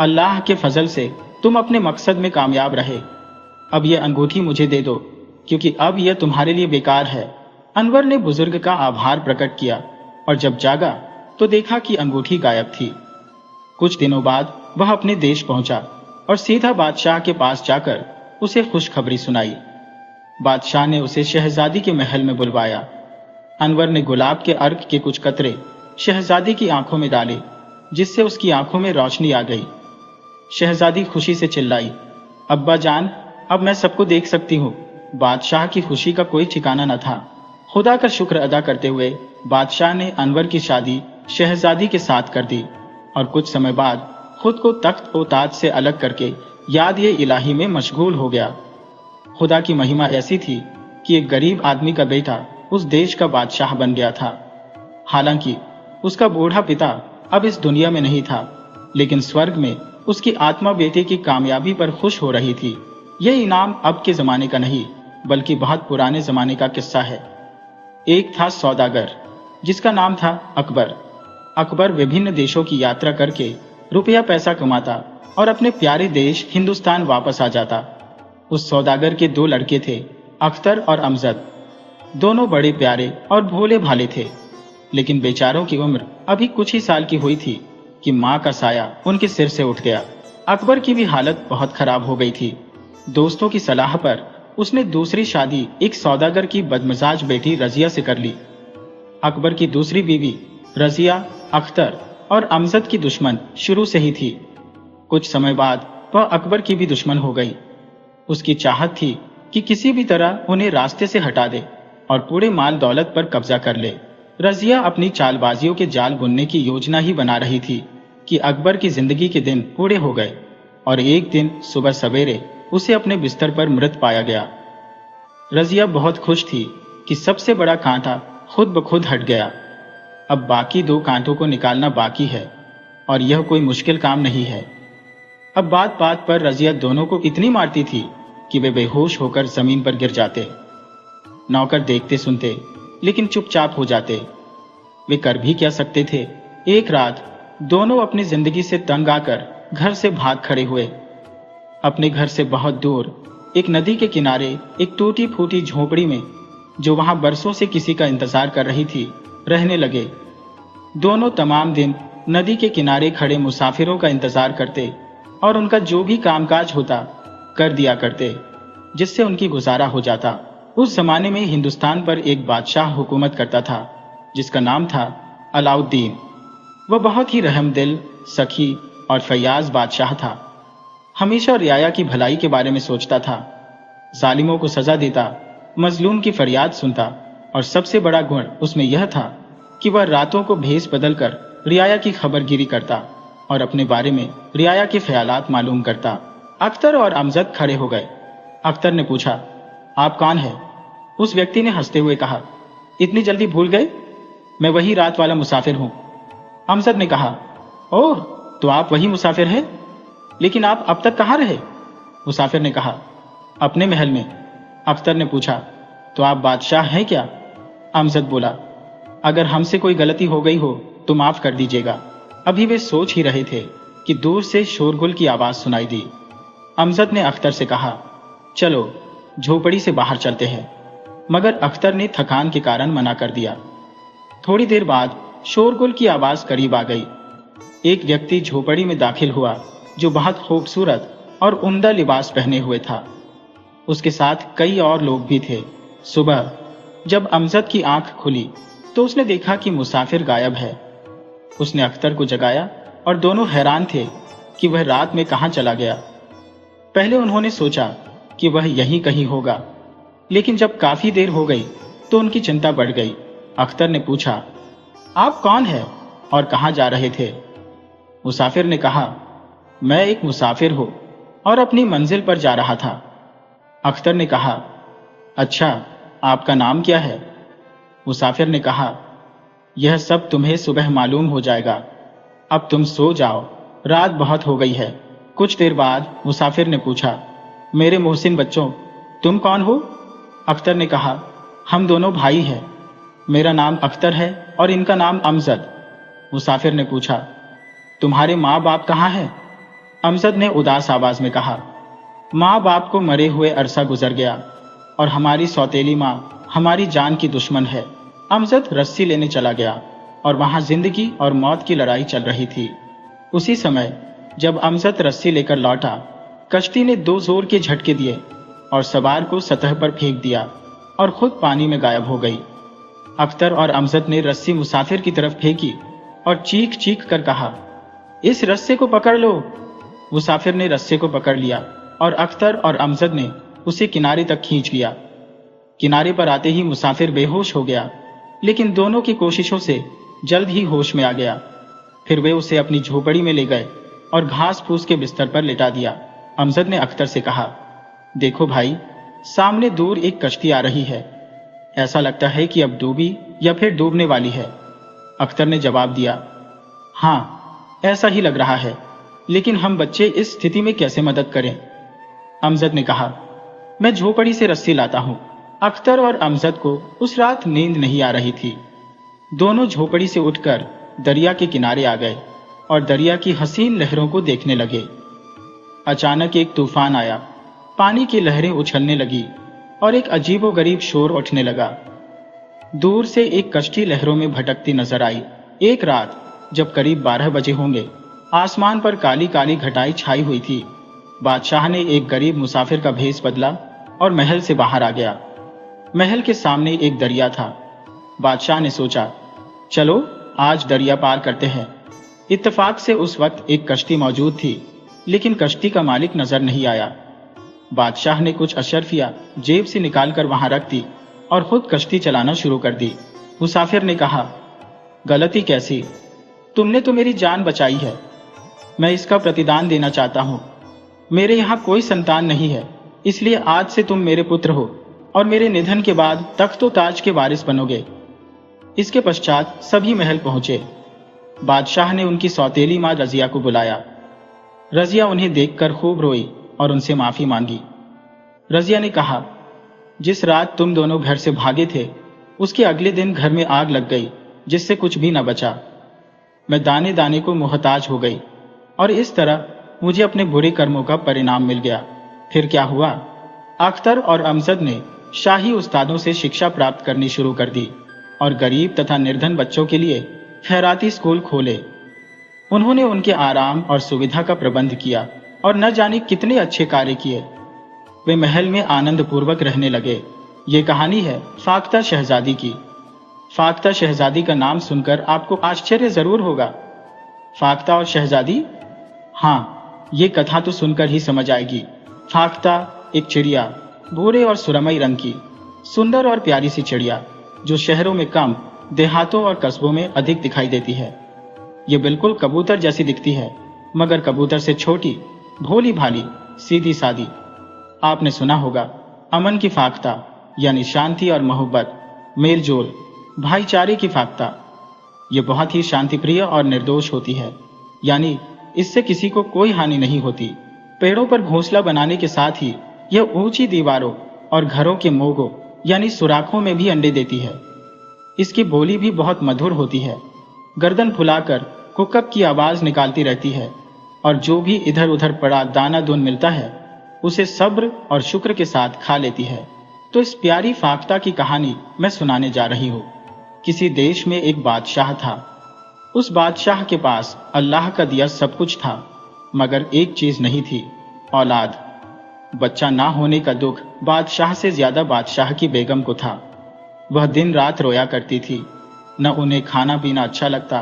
अल्लाह के फजल से तुम अपने मकसद में कामयाब रहे। अब यह अंगूठी मुझे दे दो, क्योंकि अब यह तुम्हारे लिए बेकार है। अनवर ने बुजुर्ग का आभार प्रकट किया और जब जागा तो देखा कि अंगूठी गायब थी। कुछ दिनों बाद वह अपने देश पहुंचा और सीधा बादशाह के पास जाकर उसे खुशखबरी सुनाई। बादशाह ने उसे शहजादी के महल में बुलवाया। अनवर ने गुलाब के अर्क के कुछ कतरे शहजादी की आंखों में डाले, जिससे उसकी आंखों में रोशनी आ गई। शहजादी खुशी से चिल्लाई, अब्बा जान, अब मैं सबको देख सकती हूँ। बादशाह की खुशी का कोई ठिकाना न था। खुदा का शुक्र अदा करते हुए बादशाह ने अनवर की शादी शहजादी के साथ कर दी और कुछ समय बाद खुद को तख्त व ताज से अलग करके याद ये इलाही में मशगूल हो गया। खुदा की महिमा ऐसी थी कि एक गरीब आदमी का बेटा उस देश का बादशाह बन गया था। हालांकि उसका बूढ़ा पिता अब इस दुनिया में नहीं था, लेकिन स्वर्ग में उसकी आत्मा बेटे की कामयाबी पर खुश हो रही थी। यह इनाम अब के जमाने का नहीं, बल्कि बहुत पुराने जमाने का किस्सा है। एक था सौदागर जिसका नाम था अकबर। अकबर विभिन्न देशों की यात्रा करके रुपया पैसा कमाता और अपने प्यारे देश हिंदुस्तान वापस आ जाता। उस सौदागर के 2 लड़के थे, अख्तर और अमजद। दोनों बड़े प्यारे और भोले भाले थे, लेकिन बेचारों की उम्र अभी कुछ ही साल की हुई थी कि माँ का साया उनके सिर से उठ गया। अकबर की भी हालत बहुत खराब हो गई थी। दोस्तों की सलाह पर उसने दूसरी शादी एक सौदागर की बदमिजाज बेटी रजिया से कर ली। अकबर की दूसरी बीवी रजिया अख्तर और अमजद की दुश्मन शुरू से ही थी। कुछ समय बाद वह अकबर की भी दुश्मन हो गई। उसकी चाहत थी कि किसी भी तरह उन्हें रास्ते से हटा दे और पूरे माल दौलत पर कब्जा कर ले। रजिया अपनी चालबाजियों के जाल बुनने की योजना ही बना रही थी कि अकबर की जिंदगी के दिन पूरे हो गए और एक दिन सुबह सवेरे उसे अपने बिस्तर पर मृत पाया गया। रजिया बहुत खुश थी कि सबसे बड़ा कांटा खुद ब खुद हट गया। अब बाकी 2 कांटों को निकालना बाकी है और यह कोई मुश्किल काम नहीं है। अब बात बात पर रजिया दोनों को इतनी मारती थी कि वे बेहोश होकर जमीन पर गिर जाते। नौकर देखते सुनते लेकिन चुपचाप हो जाते। वे कर भी क्या सकते थे। एक रात दोनों अपनी जिंदगी से तंग आकर घर से भाग खड़े हुए। अपने घर से बहुत दूर एक नदी के किनारे एक टूटी फूटी झोपड़ी में, जो वहां बरसों से किसी का इंतजार कर रही थी, रहने लगे। दोनों तमाम दिन नदी के किनारे खड़े मुसाफिरों का इंतजार करते और उनका जो भी कामकाज होता कर दिया करते, जिससे उनकी गुजारा हो जाता। उस जमाने में हिंदुस्तान पर एक बादशाह हुकूमत करता था जिसका नाम था अलाउद्दीन। वह बहुत ही रहमदिल, सखी और फयाज बादशाह था। हमेशा रियाया की भलाई के बारे में सोचता था, जालिमों को सजा देता, मजलूम की फरियाद सुनता और सबसे बड़ा गुण उसमें यह था कि वह रातों को भेष बदलकर रियाया की खबरगिरी करता और अपने बारे में रियाया के ख्यालात मालूम करता। अख्तर और अमजद खड़े हो गए। अख्तर ने पूछा, आप कौन है? उस व्यक्ति ने हंसते हुए कहा, इतनी जल्दी भूल गए? मैं वही रात वाला मुसाफिर हूं। अमजद ने कहा, ओह, तो आप वही मुसाफिर हैं? लेकिन आप अब तक कहाँ रहे? मुसाफिर ने कहा, अपने महल में। अख्तर ने पूछा, तो आप बादशाह हैं क्या? अमजद बोला, अगर हमसे कोई गलती हो गई हो तो माफ कर दीजिएगा। अभी वे सोच ही रहे थे कि दूर से शोरगुल की आवाज सुनाई दी। अमजद ने अख्तर से कहा, चलो झोपड़ी से बाहर चलते हैं, मगर अख्तर ने थकान के कारण मना कर दिया। थोड़ी देर बाद शोरगुल की आवाज करीब आ गई। एक व्यक्ति झोपड़ी में दाखिल हुआ जो बहुत खूबसूरत और उम्दा लिबास पहने हुए था। उसके साथ कई और लोग भी थे। सुबह जब अमजद की आंख खुली तो उसने देखा कि मुसाफिर गायब है। उसने अख्तर को जगाया और दोनों हैरान थे कि वह रात में कहां चला गया। पहले उन्होंने सोचा कि वह यहीं कहीं होगा, लेकिन जब काफी देर हो गई तो उनकी चिंता बढ़ गई। अख्तर ने पूछा, आप कौन हैं और कहां जा रहे थे? मुसाफिर ने कहा, मैं एक मुसाफिर हूं और अपनी मंजिल पर जा रहा था। अख्तर ने कहा, अच्छा, आपका नाम क्या है? मुसाफिर ने कहा, यह सब तुम्हें सुबह मालूम हो जाएगा। अब तुम सो जाओ, रात बहुत हो गई है। कुछ देर बाद मुसाफिर ने पूछा, मेरे मोहसिन बच्चों, तुम कौन हो? अख्तर ने कहा, हम दोनों भाई हैं। मेरा नाम अख्तर है और इनका नाम अमजद। मुसाफिर ने पूछा, तुम्हारे माँ बाप कहाँ हैं? अमजद ने उदास आवाज में कहा, माँ बाप को मरे हुए अरसा गुजर गया और हमारी सौतेली माँ हमारी जान की दुश्मन है। अमजद रस्सी लेने चला गया और वहां जिंदगी और मौत की लड़ाई चल रही थी। उसी समय जब अमजद रस्सी लेकर लौटा, कश्ती ने 2 जोर के झटके दिए और सवार को सतह पर फेंक दिया और खुद पानी में गायब हो गई। अख्तर और अमजद ने रस्सी मुसाफिर की तरफ फेंकी और चीख चीख कर कहा, इस रस्से को पकड़ लो। मुसाफिर ने रस्से को पकड़ लिया और अख्तर और अमजद ने उसे किनारे तक खींच लिया। किनारे पर आते ही मुसाफिर बेहोश हो गया, लेकिन दोनों की कोशिशों से जल्द ही होश में आ गया। फिर वे उसे अपनी झोपड़ी में ले गए और घास फूस के बिस्तर पर लिटा दिया। अमजद ने अख्तर से कहा, देखो भाई, सामने दूर एक कश्ती आ रही है। ऐसा लगता है कि अब डूबी या फिर डूबने वाली है। अख्तर ने जवाब दिया, हाँ, ऐसा ही लग रहा है, लेकिन हम बच्चे इस स्थिति में कैसे मदद करें? अमजद ने कहा, मैं झोपड़ी से रस्सी लाता हूं। अख्तर और अमजद को उस रात नींद नहीं आ रही थी। दोनों झोपड़ी से उठकर दरिया के किनारे आ गए और दरिया की हसीन लहरों को देखने लगे। अचानक एक तूफान आया, पानी की लहरें उछलने लगी और एक अजीबोगरीब शोर उठने लगा। दूर से एक कश्ती लहरों में भटकती नजर आई। एक रात जब करीब 12 बजे होंगे, आसमान पर काली काली घटाई छाई हुई थी। बादशाह ने एक गरीब मुसाफिर का भेष बदला और महल से बाहर आ गया। महल के सामने एक दरिया था। बादशाह ने सोचा, चलो आज दरिया पार करते हैं। इत्तेफाक से उस वक्त एक कश्ती मौजूद थी, लेकिन कश्ती का मालिक नजर नहीं आया। बादशाह ने कुछ अशर्फिया जेब से निकालकर वहां रख दी और खुद कश्ती चलाना शुरू कर दी। मुसाफिर ने कहा, गलती कैसी? तुमने तो मेरी जान बचाई है। मैं इसका प्रतिदान देना चाहता हूं। मेरे यहां कोई संतान नहीं है, इसलिए आज से तुम मेरे पुत्र हो और मेरे निधन के बाद तख्त ताज के वारिस बनोगे। इसके पश्चात सभी महल पहुंचे। बादशाह ने उनकी सौतेली मां रजिया को बुलाया। रजिया उन्हें देखकर खूब रोई और उनसे माफी मांगी। रजिया ने कहा, जिस रात तुम दोनों घर से भागे थे, उसके अगले दिन घर में आग लग गई, जिससे कुछ भी न बचा। मैं दाने दाने को मोहताज हो गई और इस तरह मुझे अपने बुरे कर्मों का परिणाम मिल गया। फिर क्या हुआ? अख्तर और अमजद ने शाही उस्तादों से शिक्षा प्राप्त करनी शुरू कर दी और गरीब तथा निर्धन बच्चों के लिए खैराती स्कूल खोले। उन्होंने उनके आराम और सुविधा का प्रबंध किया और न जाने कितने अच्छे कार्य किए। वे महल में आनंद पूर्वक रहने लगे। ये कहानी है फाख्ता शहजादी की। फाख्ता शहजादी का नाम सुनकर आपको आश्चर्य जरूर होगा। फाख्ता और शहजादी? हाँ, ये कथा तो सुनकर ही समझ आएगी। फाख्ता एक चिड़िया, भूरे और सुरमई रंग की, सुंदर और प्यारी सी चिड़िया, जो शहरों में कम, देहातों और कस्बों में अधिक दिखाई देती है। ये बिल्कुल कबूतर जैसी दिखती है, मगर कबूतर से छोटी, भोली भाली, सीधी सादी। आपने सुना होगा अमन की फाख्ता, यानी शांति और मोहब्बत, मेल जोल, भाईचारे की फाख्ता। ये बहुत ही शांतिप्रिय और निर्दोष होती है, यानी इससे किसी को कोई हानि नहीं होती। पेड़ों पर घोंसला बनाने के साथ ही यह ऊंची दीवारों और घरों के मोगों यानी सुराखों में भी अंडे देती है। इसकी बोली भी बहुत मधुर होती है। गर्दन फुलाकर कुकक की आवाज निकालती रहती है और जो भी इधर उधर पड़ा दाना दून मिलता है उसे सब्र और शुक्र के साथ खा लेती है। तो इस प्यारी फाख्ता की कहानी मैं सुनाने जा रही हूँ। किसी देश में एक बादशाह था। उस बादशाह के पास अल्लाह का दिया सब कुछ था, मगर एक चीज नहीं थी, औलाद। बच्चा ना होने का दुख बादशाह से ज्यादा बादशाह की बेगम को था। वह दिन रात रोया करती थी। न उन्हें खाना पीना अच्छा लगता,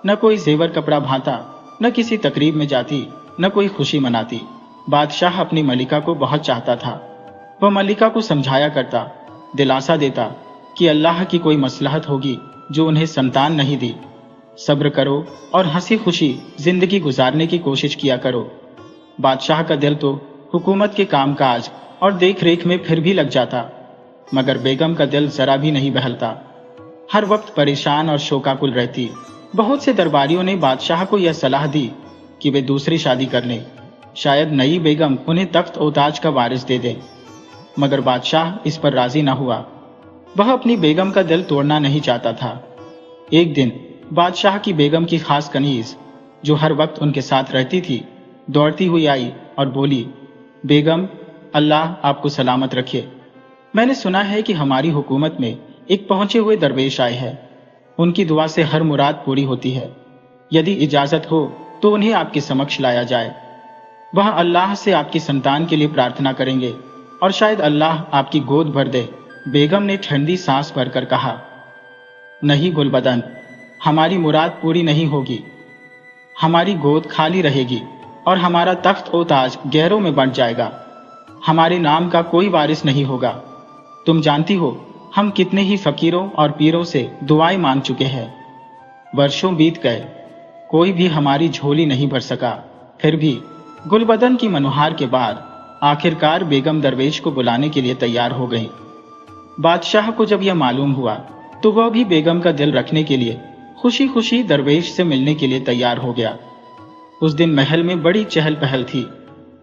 न कोई जेवर कपड़ा भाता, न किसी तकरीब में जाती, न कोई खुशी मनाती। बादशाह अपनी मलिका को बहुत चाहता था। वह मलिका को समझाया करता, दिलासा देता कि अल्लाह की कोई मसलहत होगी जो उन्हें संतान नहीं दी। सब्र करो और हंसी खुशी जिंदगी गुजारने की कोशिश किया करो। बादशाह का दिल तो हुकूमत के कामकाज और देख रेख में फिर भी लग जाता, मगर बेगम का दिल जरा भी नहीं बहलता। हर वक्त परेशान और शोकाकुल रहती। बहुत से दरबारियों ने बादशाह को यह सलाह दी कि वे दूसरी शादी कर लें, शायद नई बेगम उन्हें तख्त और ताज का वारिस दे दे, मगर बादशाह इस पर राजी न हुआ। वह अपनी बेगम का दिल तोड़ना नहीं चाहता था। एक दिन बादशाह की बेगम की खास कनीज, जो हर वक्त उनके साथ रहती थी, दौड़ती हुई आई और बोली, बेगम, अल्लाह आपको सलामत रखे। मैंने सुना है कि हमारी हुकूमत में एक पहुंचे हुए दरवेश आए हैं। उनकी दुआ से हर मुराद पूरी होती है। यदि इजाजत हो तो उन्हें आपके समक्ष लाया जाए। वह अल्लाह से आपकी संतान के लिए प्रार्थना करेंगे और शायद अल्लाह आपकी गोद भर दे। बेगम ने ठंडी सांस भरकर कहा, नहीं गुलबदन, हमारी मुराद पूरी नहीं होगी। हमारी गोद खाली रहेगी और हमारा तख्त और ताज गैरों में बंट जाएगा। हमारे नाम का कोई वारिस नहीं होगा। तुम जानती हो हम कितने ही फकीरों और पीरों से दुआएं मांग चुके हैं। वर्षों बीत गए, कोई भी हमारी झोली नहीं भर सका। फिर भी गुलबदन की मनोहार के बाद आखिरकार बेगम दरवेश को बुलाने के लिए तैयार हो गई। बादशाह को जब यह मालूम हुआ तो वह भी बेगम का दिल रखने के लिए खुशी खुशी दरवेश से मिलने के लिए तैयार हो गया। उस दिन महल में बड़ी चहल पहल थी,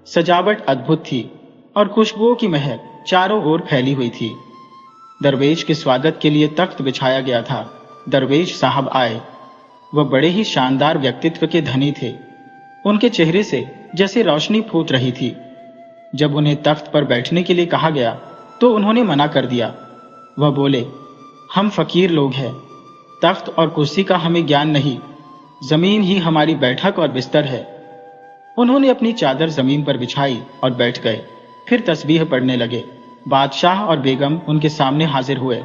सजावट अद्भुत थी और खुशबुओं की महक चारों ओर फैली हुई थी। दरवेश के स्वागत के लिए तख्त बिछाया गया था। दरवेश साहब आए। वह बड़े ही शानदार व्यक्तित्व के धनी थे। उनके चेहरे से जैसे रोशनी फूट रही थी। जब उन्हें तख्त पर बैठने के लिए कहा गया तो उन्होंने मना कर दिया। वह बोले, हम फकीर लोग हैं, तख्त और कुर्सी का हमें ज्ञान नहीं, जमीन ही हमारी बैठक और बिस्तर है। उन्होंने अपनी चादर जमीन पर बिछाई और बैठ गए। फिर तस्बीह पढ़ने लगे। बादशाह और बेगम उनके सामने हाजिर हुए।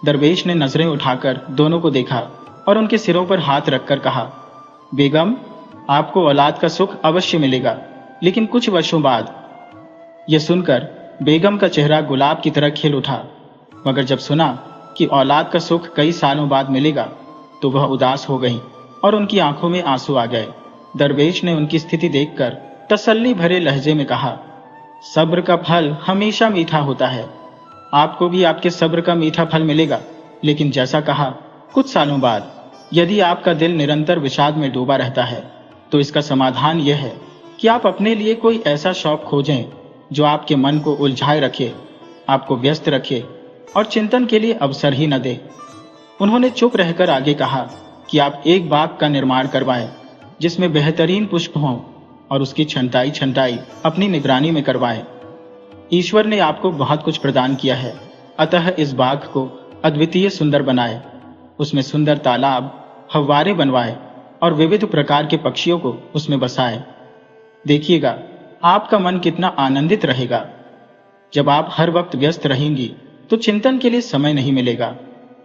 दरवेश ने नजरें उठाकर दोनों को देखा और उनके सिरों पर हाथ रखकर कहा, बेगम, आपको औलाद का सुख अवश्य मिलेगा, लेकिन कुछ वर्षों बाद। यह सुनकर बेगम का चेहरा गुलाब की तरह खिल उठा, मगर जब सुना कि औलाद का सुख कई सालों बाद मिलेगा तो वह उदास हो गई और उनकी आंखों में आंसू आ गए। दरवेश ने उनकी स्थिति देखकर तसल्ली भरे लहजे में कहा, सब्र का फल हमेशा मीठा होता है। आपको भी आपके सब्र का मीठा फल मिलेगा, लेकिन जैसा कहा, कुछ सालों बाद। यदि आपका दिल निरंतर विषाद में डूबा रहता है तो इसका समाधान यह है कि आप अपने लिए कोई ऐसा शौक खोजें जो आपके मन को उलझाए रखे, आपको व्यस्त रखे और चिंतन के लिए अवसर ही न दे। उन्होंने चुप रहकर आगे कहा कि आप एक बाग का निर्माण करवाएं जिसमें बेहतरीन पुष्प हों और उसकी छंटाई अपनी निगरानी में करवाएं। ईश्वर ने आपको बहुत कुछ प्रदान किया है, अतः इस बाग को अद्वितीय सुंदर बनाए। उसमें सुंदर तालाब, फव्वारे बनवाए और विविध प्रकार के पक्षियों को उसमें बसाए। देखिएगा आपका मन कितना आनंदित रहेगा। जब आप हर वक्त व्यस्त रहेंगी तो चिंतन के लिए समय नहीं मिलेगा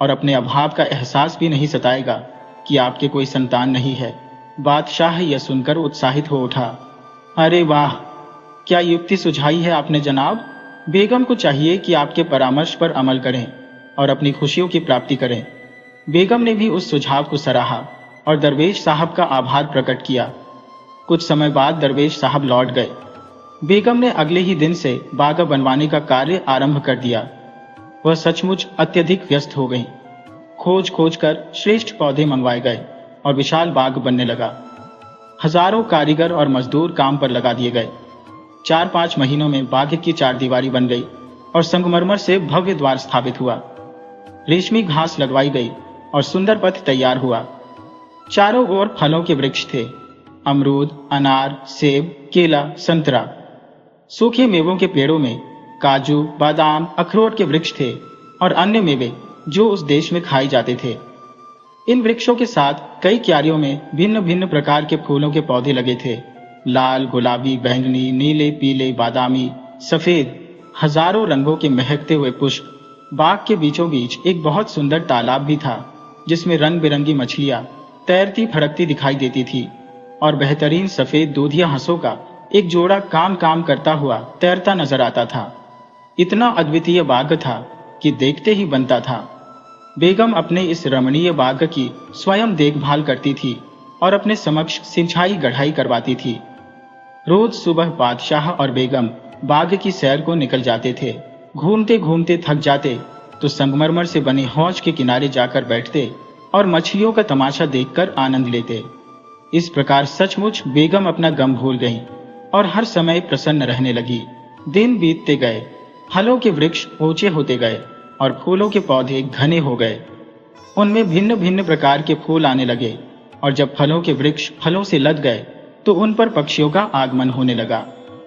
और अपने अभाव का एहसास भी नहीं सताएगा कि आपके कोई संतान नहीं है। बादशाह यह सुनकर उत्साहित हो उठा। अरे वाह, क्या युक्ति सुझाई है आपने जनाब। बेगम को चाहिए कि आपके परामर्श पर अमल करें और अपनी खुशियों की प्राप्ति करें। बेगम ने भी उस सुझाव को सराहा और दरवेश साहब का आभार प्रकट किया। कुछ समय बाद दरवेश साहब लौट गए। बेगम ने अगले ही दिन से बाग बनवाने का कार्य आरंभ कर दिया। वह सचमुच अत्यधिक व्यस्त हो गई। खोज खोज कर श्रेष्ठ पौधे मंगवाए गए और विशाल बाग बनने लगा। हजारों कारीगर और मजदूर काम पर लगा दिए गए। 4-5 महीनों में बाग की चारदीवारी बन गई और संगमरमर से भव्य द्वार स्थापित हुआ। रेशमी घास लगवाई गई और सुंदर पथ तैयार हुआ। चारों ओर फलों के वृक्ष थे, अमरूद, अनार, सेब, केला, संतरा। सूखे मेवों के पेड़ों में काजू, बादाम, अखरोट के वृक्ष थे और अन्य मेवे जो उस देश में खाए जाते थे। इन वृक्षों के साथ कई क्यारियों में भिन्न भिन्न प्रकार के फूलों के पौधे लगे थे। लाल, गुलाबी, बैंगनी, नीले, पीले, बादामी, सफेद, हजारों रंगों के महकते हुए पुष्प। बाग के बीचों बीच एक बहुत सुंदर तालाब भी था जिसमें रंग बिरंगी मछलियां तैरती फड़कती दिखाई देती थी और बेहतरीन सफेद दूधिया हंसों का एक जोड़ा काम काम करता हुआ तैरता नजर आता था। इतना अद्वितीय बाग था कि देखते ही बनता था। बेगम अपने इस रमणीय बाग की स्वयं देखभाल करती थी और अपने समक्ष सिंचाई गढ़ाई करवाती थी। रोज सुबह बादशाह और बेगम बाग की सैर को निकल जाते थे। घूमते घूमते थक जाते तो संगमरमर से बने हौज के किनारे जाकर बैठते और मछलियों का तमाशा देखकर आनंद लेते। इस प्रकार सचमुच बेगम अपना गम भूल गईं और हर समय प्रसन्न रहने लगी। दिन बीतते गए, फलों के वृक्ष ऊंचे होते गए और फूलों के पौधे घने हो गए। उनमें भिन्न भिन्न प्रकार के फूल आने लगे और जब फलों के वृक्ष फलों से लद गए तो उन पर पक्षियों का आगमन होने लगा।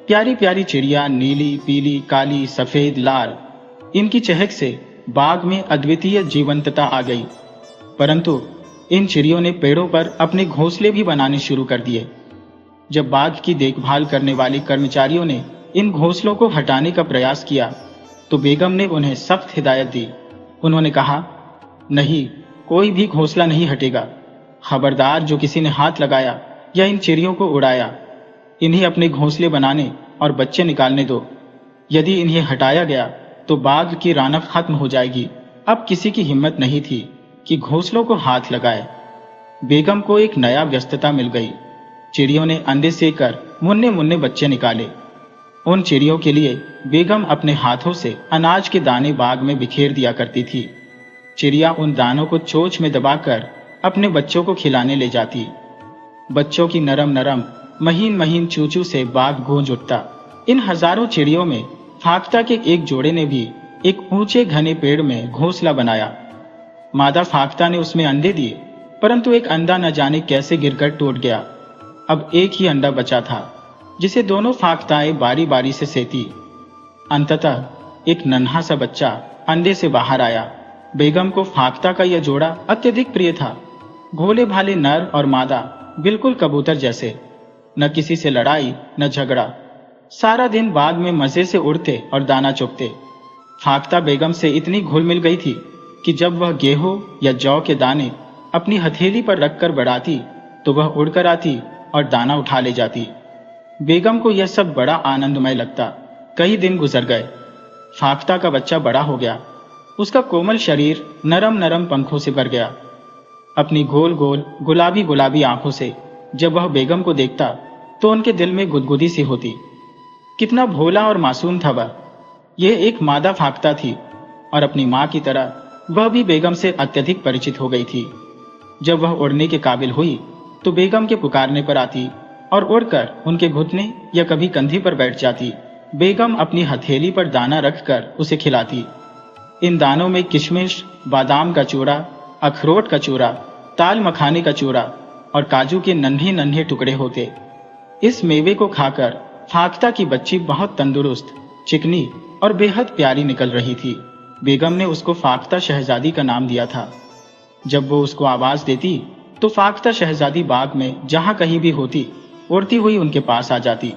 प्यारी प्यारी चिड़िया, नीली, पीली, काली, सफेद, लाल, इनकी चहक से बाग में अद्वितीय जीवंतता आ गई। परंतु इन चिड़ियों ने पेड़ों पर अपने घोंसले भी बनाने शुरू कर दिए। जब बाग की देखभाल करने वाले कर्मचारियों ने इन घोंसलों को हटाने का प्रयास किया तो बेगम ने उन्हें सख्त हिदायत दी। उन्होंने कहा, नहीं, कोई भी घोंसला नहीं हटेगा। खबरदार जो किसी ने हाथ लगाया या इन चिड़ियों को उड़ाया, इन्हें अपने घोंसले बनाने और बच्चे निकालने दो। यदि इन्हें हटाया गया तो बाघ की रौनक खत्म हो जाएगी। अब किसी की हिम्मत नहीं थी कि घोंसलों को हाथ लगाए। बेगम को एक नया व्यस्तता मिल गई। चिड़ियों ने अंडे सेकर मुन्ने मुन्ने बच्चे निकाले। उन चिड़ियों के लिए बेगम अपने हाथों से अनाज के दाने बाग में बिखेर दिया करती थी। चिड़िया उन दानों को चोंच में दबाकर अपने बच्चों को खिलाने ले जाती। बच्चों की नरम नरम महीन महीन चूचू से बाग गूंज उठता। इन हजारों चिड़ियों में फाख्ता के एक जोड़े ने भी एक ऊंचे घने पेड़ में घोंसला बनाया। मादा फाख्ता ने उसमें अंडे दिए, परंतु एक अंडा न जाने कैसे गिरकर टूट गया। अब एक ही अंडा बचा था जिसे दोनों फाख्ताएं बारी बारी से सेती। अंततः एक नन्हा सा बच्चा अंडे से बाहर आया। बेगम को फाख्ता का यह जोड़ा अत्यधिक प्रिय था। भोले भाले नर और मादा, बिल्कुल कबूतर जैसे। न किसी से लड़ाई न झगड़ा। सारा दिन बाग में मजे से उड़ते और दाना चुगते। फाख्ता बेगम से इतनी घुल मिल गई थी कि जब वह गेहूं या जौ के दाने अपनी हथेली पर रखकर बढ़ाती तो वह उड़कर आती और दाना उठा ले जाती। बेगम को यह सब बड़ा आनंदमय लगता। कई दिन गुजर गए। फाख्ता का बच्चा बड़ा हो गया। उसका कोमल शरीर नरम नरम पंखों से भर गया। अपनी गोल गोल गुलाबी गुलाबी आंखों से जब वह बेगम को देखता तो उनके दिल में गुदगुदी सी होती। कितना भोला और मासूम था वह। यह एक मादा फाख्ता थी और अपनी मां की तरह वह भी बेगम से अत्यधिक परिचित हो गई थी। जब वह उड़ने के काबिल हुई तो बेगम के पुकारने पर आती और उड़कर उनके घुटने या कभी कंधे पर बैठ जाती। बेगम अपनी हथेली पर दाना रखकर उसे खिलाती। इन दानों में किशमिश, बादाम का चूरा, अखरोट का चूरा, ताल मखाने का चूरा और काजू के नन्हे नन्हे टुकड़े होते। इस मेवे को खाकर फाख्ता की बच्ची बहुत तंदुरुस्त, चिकनी और बेहद प्यारी निकल रही थी। बेगम ने उसको फाख्ता शहजादी का नाम दिया था। जब वो उसको आवाज देती तो फाख्ता शहजादी बाग में जहां कहीं भी होती उड़ती हुई उनके पास आ जाती।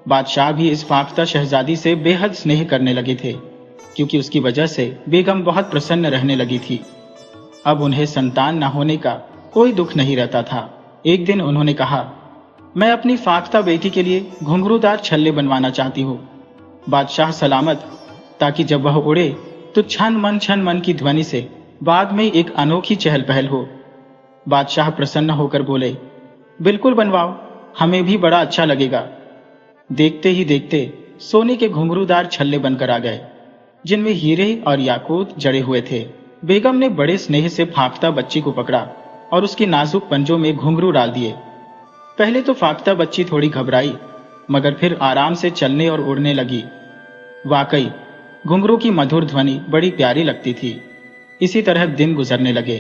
बादशाह भी इस फाख्ता शहजादी से बेहद स्नेह करने लगे थे, क्योंकि उसकी वजह से बेगम बहुत प्रसन्न रहने लगी थी। अब उन्हें संतान न होने का कोई दुख नहीं रहता था। एक दिन उन्होंने कहा, मैं अपनी फाख्ता बेटी के लिए घुंघरूदार छल्ले बनवाना चाहती हूँ। बादशाह सलामत, ताकि जब वह उड़े तो छन मन की ध्वनि से बाग में एक अनोखी चहल पहल हो। बादशाह प्रसन्न होकर बोले, बिल्कुल बनवाओ, हमें भी बड़ा अच्छा लगेगा। देखते ही देखते सोने के घुंघरूदार छल्ले बनकर आ गए, जिनमें हीरे और याकूत जड़े हुए थे। बेगम ने बड़े स्नेह से फाख्ता बच्ची को पकड़ा और उसके नाजुक पंजों में घुंघरू डाल दिए। पहले तो फाख्ता बच्ची थोड़ी घबराई, मगर फिर आराम से चलने और उड़ने लगी। वाकई घुंघरू की मधुर ध्वनि बड़ी प्यारी लगती थी। इसी तरह दिन गुजरने लगे।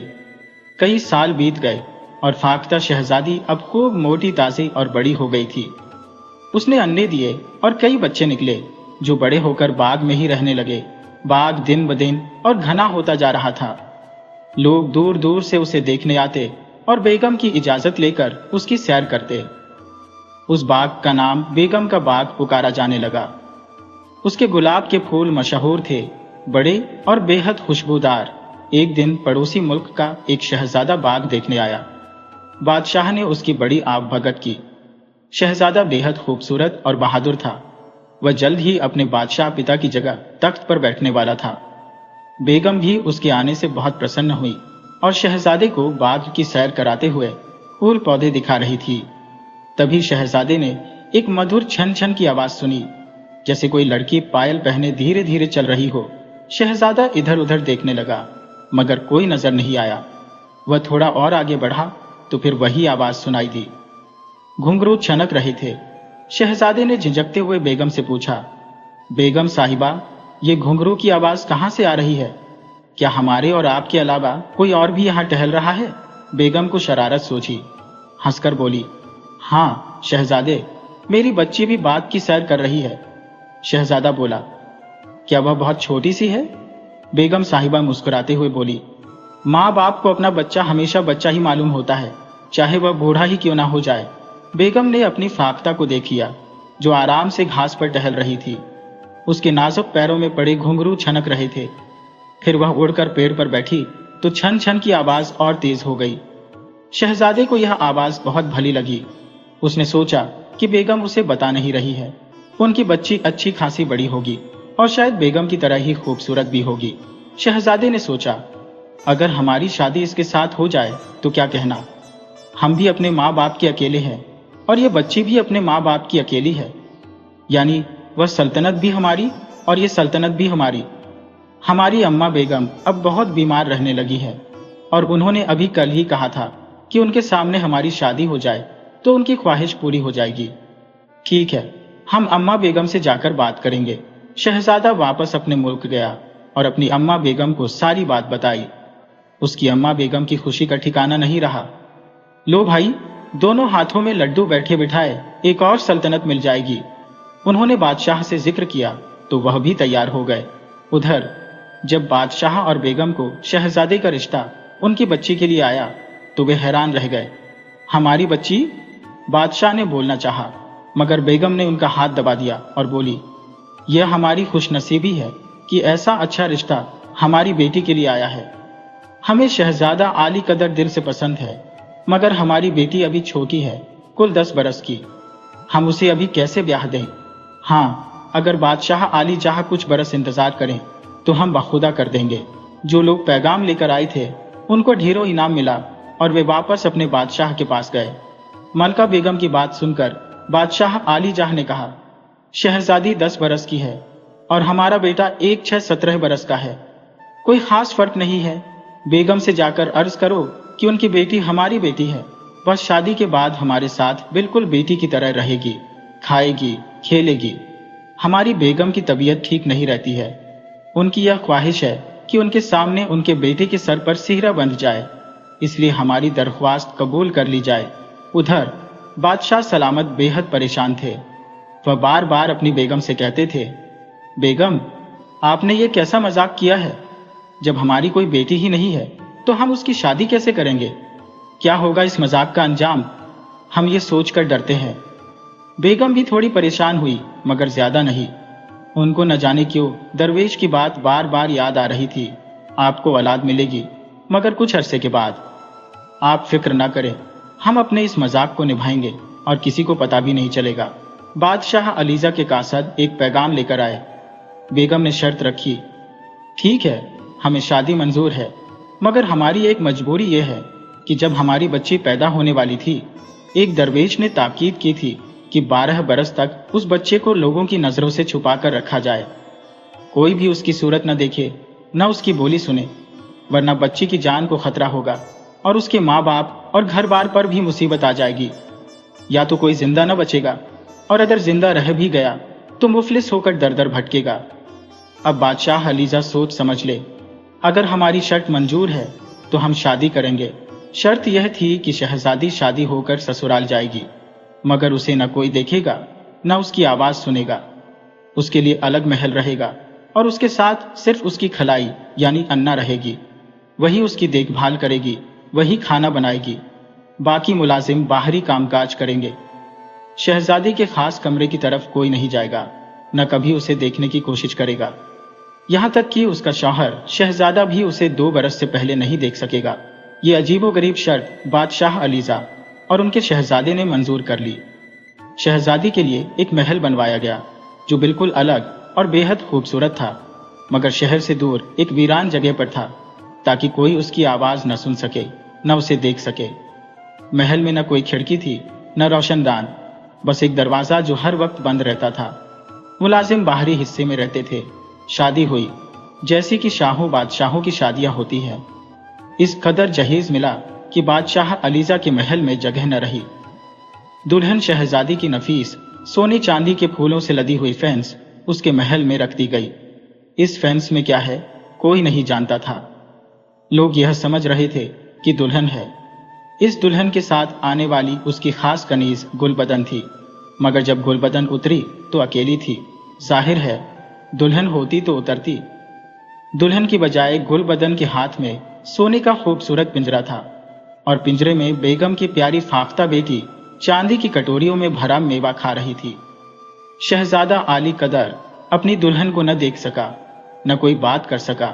कई साल बीत गए और फाख्ता शहजादी अब खूब मोटी ताजी और बड़ी हो गई थी। उसने अंडे दिए और कई बच्चे निकले, जो बड़े होकर बाग में ही रहने लगे। बाग दिन ब दिन और घना होता जा रहा था। लोग दूर दूर से उसे देखने आते और बेगम की इजाजत लेकर उसकी सैर करते। उस बाग का नाम बेगम का बाग पुकारा जाने लगा। उसके गुलाब के फूल मशहूर थे, बड़े और बेहद खुशबूदार। एक दिन पड़ोसी मुल्क का एक शहजादा बाग देखने आया। बादशाह ने उसकी बड़ी आवभगत की। शहजादा बेहद खूबसूरत और बहादुर था। वह जल्द ही अपने बादशाह पिता की जगह तख्त पर बैठने वाला था। बेगम भी उसके आने से बहुत प्रसन्न हुई और शहजादे को बाग की सैर कराते हुए फूल पौधे दिखा रही थी। तभी शहजादे ने एक मधुर छन छन की आवाज सुनी, जैसे कोई लड़की पायल पहने धीरे धीरे चल रही हो। शहजादा इधर उधर देखने लगा, मगर कोई नजर नहीं आया। वह थोड़ा और आगे बढ़ा तो फिर वही आवाज सुनाई दी। घुंघरू छनक रहे थे। शहजादे ने झिझकते हुए बेगम से पूछा, बेगम साहिबा, ये घुंघरू की आवाज कहां से आ रही है? क्या हमारे और आपके अलावा कोई और भी यहाँ टहल रहा है? बेगम को शरारत सूझी। हंसकर बोली, हाँ शहजादे, मेरी बच्ची भी बाग की सैर कर रही है। शहजादा बोला, क्या वह बहुत छोटी सी है? बेगम साहिबा मुस्कुराते हुए बोली, माँ बाप को अपना बच्चा हमेशा बच्चा ही मालूम होता है, चाहे वह बूढ़ा ही क्यों ना हो जाए। बेगम ने अपनी फाख्ता को देख लिया, जो आराम से घास पर टहल रही थी। उसके नाजुक पैरों में पड़े घुंघरू छनक रहे थे। फिर वह उड़कर पेड़ पर बैठी तो छन छन की आवाज और तेज हो गई। शहजादे को यह आवाज बहुत भली लगी। उसने सोचा कि बेगम उसे बता नहीं रही है। उनकी बच्ची अच्छी खासी बड़ी होगी और शायद बेगम की तरह ही खूबसूरत भी होगी। शहजादे ने सोचा, अगर हमारी शादी इसके साथ हो जाए तो क्या कहना। हम भी अपने माँ बाप के अकेले हैं और ये बच्ची भी अपने माँ बाप की अकेली है, यानी वह सल्तनत भी हमारी और ये सल्तनत भी हमारी। हमारी अम्मा बेगम अब बहुत बीमार रहने लगी है और उन्होंने अभी कल ही कहा था कि उनके सामने हमारी शादी हो जाए तो उनकी ख्वाहिश पूरी हो जाएगी। ठीक है, हम अम्मा बेगम से जाकर बात करेंगे। शहजादा वापस अपने मुल्क गया और अपनी अम्मा बेगम को सारी बात बताई। उसकी अम्मा बेगम की खुशी का ठिकाना नहीं रहा। लो भाई, दोनों हाथों में लड्डू बैठे बिठाए एक और सल्तनत मिल जाएगी। उन्होंने बादशाह से जिक्र किया तो वह भी तैयार हो गए। उधर जब बादशाह और बेगम को शहजादे का रिश्ता उनकी बच्ची के लिए आया तो वे हैरान रह गए। हमारी बच्ची? बादशाह ने बोलना चाहा, मगर बेगम ने उनका हाथ दबा दिया और बोली, यह हमारी खुशनसीबी है कि ऐसा अच्छा रिश्ता हमारी बेटी के लिए आया है। हमें शहजादा आली कदर दिल से पसंद है, मगर हमारी बेटी अभी छोटी है, कुल 10 बरस की। हम उसे अभी कैसे ब्याह दें? हाँ, अगर बादशाह आली जहाँ कुछ बरस इंतजार करें तो हम बखुदा कर देंगे। जो लोग पैगाम लेकर आए थे उनको ढेरों इनाम मिला और वे वापस अपने बादशाह के पास गए। मलका बेगम की बात सुनकर बादशाह आली जहाँ ने कहा, शहजादी 10 बरस की है और हमारा बेटा 1-6-17 बरस का है। कोई खास फर्क नहीं है। बेगम से जाकर अर्ज करो कि उनकी बेटी हमारी बेटी है, बस शादी के बाद हमारे साथ बिल्कुल बेटी की तरह रहेगी, खाएगी, खेलेगी। हमारी बेगम की तबीयत ठीक नहीं रहती है। उनकी यह ख्वाहिश है कि उनके सामने उनके बेटे के सर पर सिहरा बंध जाए, इसलिए हमारी दरख्वास्त कबूल कर ली जाए। उधर बादशाह सलामत बेहद परेशान थे। वह बार बार अपनी बेगम से कहते थे, बेगम, आपने ये कैसा मजाक किया है? जब हमारी कोई बेटी ही नहीं है तो हम उसकी शादी कैसे करेंगे? क्या होगा इस मजाक का अंजाम? हम ये सोचकर डरते हैं। बेगम भी थोड़ी परेशान हुई, मगर ज्यादा नहीं। उनको न जाने क्यों दरवेश की बात बार बार याद आ रही थी। आपको औलाद मिलेगी, मगर कुछ अरसे के बाद। आप फिक्र न करें, हम अपने इस मजाक को निभाएंगे और किसी को पता भी नहीं चलेगा। बादशाह अलीजा के कासद एक पैगाम लेकर आए। बेगम ने शर्त रखी, ठीक है, हमें शादी मंजूर है, मगर हमारी एक मजबूरी यह है कि जब हमारी बच्ची पैदा होने वाली थी, एक दरवेश ने ताकीद की थी कि 12 बरस तक उस बच्चे को लोगों की नजरों से छुपा कर रखा जाए। कोई भी उसकी सूरत न देखे, न उसकी बोली सुने, वरना बच्ची की जान को खतरा होगा और उसके माँ बाप और घर बार पर भी मुसीबत आ जाएगी। या तो कोई जिंदा न बचेगा, और अगर जिंदा रह भी गया तो मुफलिस होकर दर दर भटकेगा। अब बादशाह अलीजा सोच समझ ले। अगर हमारी शर्त मंजूर है तो हम शादी करेंगे। शर्त यह थी कि शहजादी शादी होकर ससुराल जाएगी, मगर उसे न कोई देखेगा, न उसकी आवाज सुनेगा। उसके लिए अलग महल रहेगा और उसके साथ सिर्फ उसकी खलाई यानी अन्ना रहेगी। वही उसकी देखभाल करेगी, वही खाना बनाएगी। बाकी मुलाजिम बाहरी कामकाज करेंगे। शहजादी के खास कमरे की तरफ कोई नहीं जाएगा, न कभी उसे देखने की कोशिश करेगा। यहाँ तक कि उसका शौहर शहजादा भी उसे 2 बरस से पहले नहीं देख सकेगा। ये अजीबोगरीब शर्त बादशाह अलीजा और उनके शहजादे ने मंजूर कर ली। शहजादी के लिए एक महल बनवाया गया जो बिल्कुल अलग और बेहद खूबसूरत था, मगर शहर से दूर एक वीरान जगह पर था, ताकि कोई उसकी आवाज न सुन सके, न उसे देख सके। महल में न कोई खिड़की थी, न रोशनदान, बस एक दरवाजा जो हर वक्त बंद रहता था। मुलाजिम बाहरी हिस्से में रहते थे। शादी हुई, जैसी कि शाहों बादशाहों की शादियां होती हैं। इस कदर जहेज मिला कि बादशाह अलीजा के महल में जगह न रही। दुल्हन शहजादी की नफीस सोने चांदी के फूलों से लदी हुई फेंस उसके महल में रख दी गई। इस फेंस में क्या है कोई नहीं जानता था। लोग यह समझ रहे थे कि दुल्हन है। इस दुल्हन के साथ आने वाली उसकी खास कनीज गुलबदन थी, मगर जब गुलबदन उतरी तो अकेली थी। जाहिर है दुल्हन होती तो उतरती। दुल्हन की बजाय गुलबदन के हाथ में सोने का खूबसूरत पिंजरा था और पिंजरे में बेगम की प्यारी फाख्ता बेटी चांदी की कटोरियों में भरा मेवा खा रही थी। शहजादा आली कदर अपनी दुल्हन को न देख सका, न कोई बात कर सका,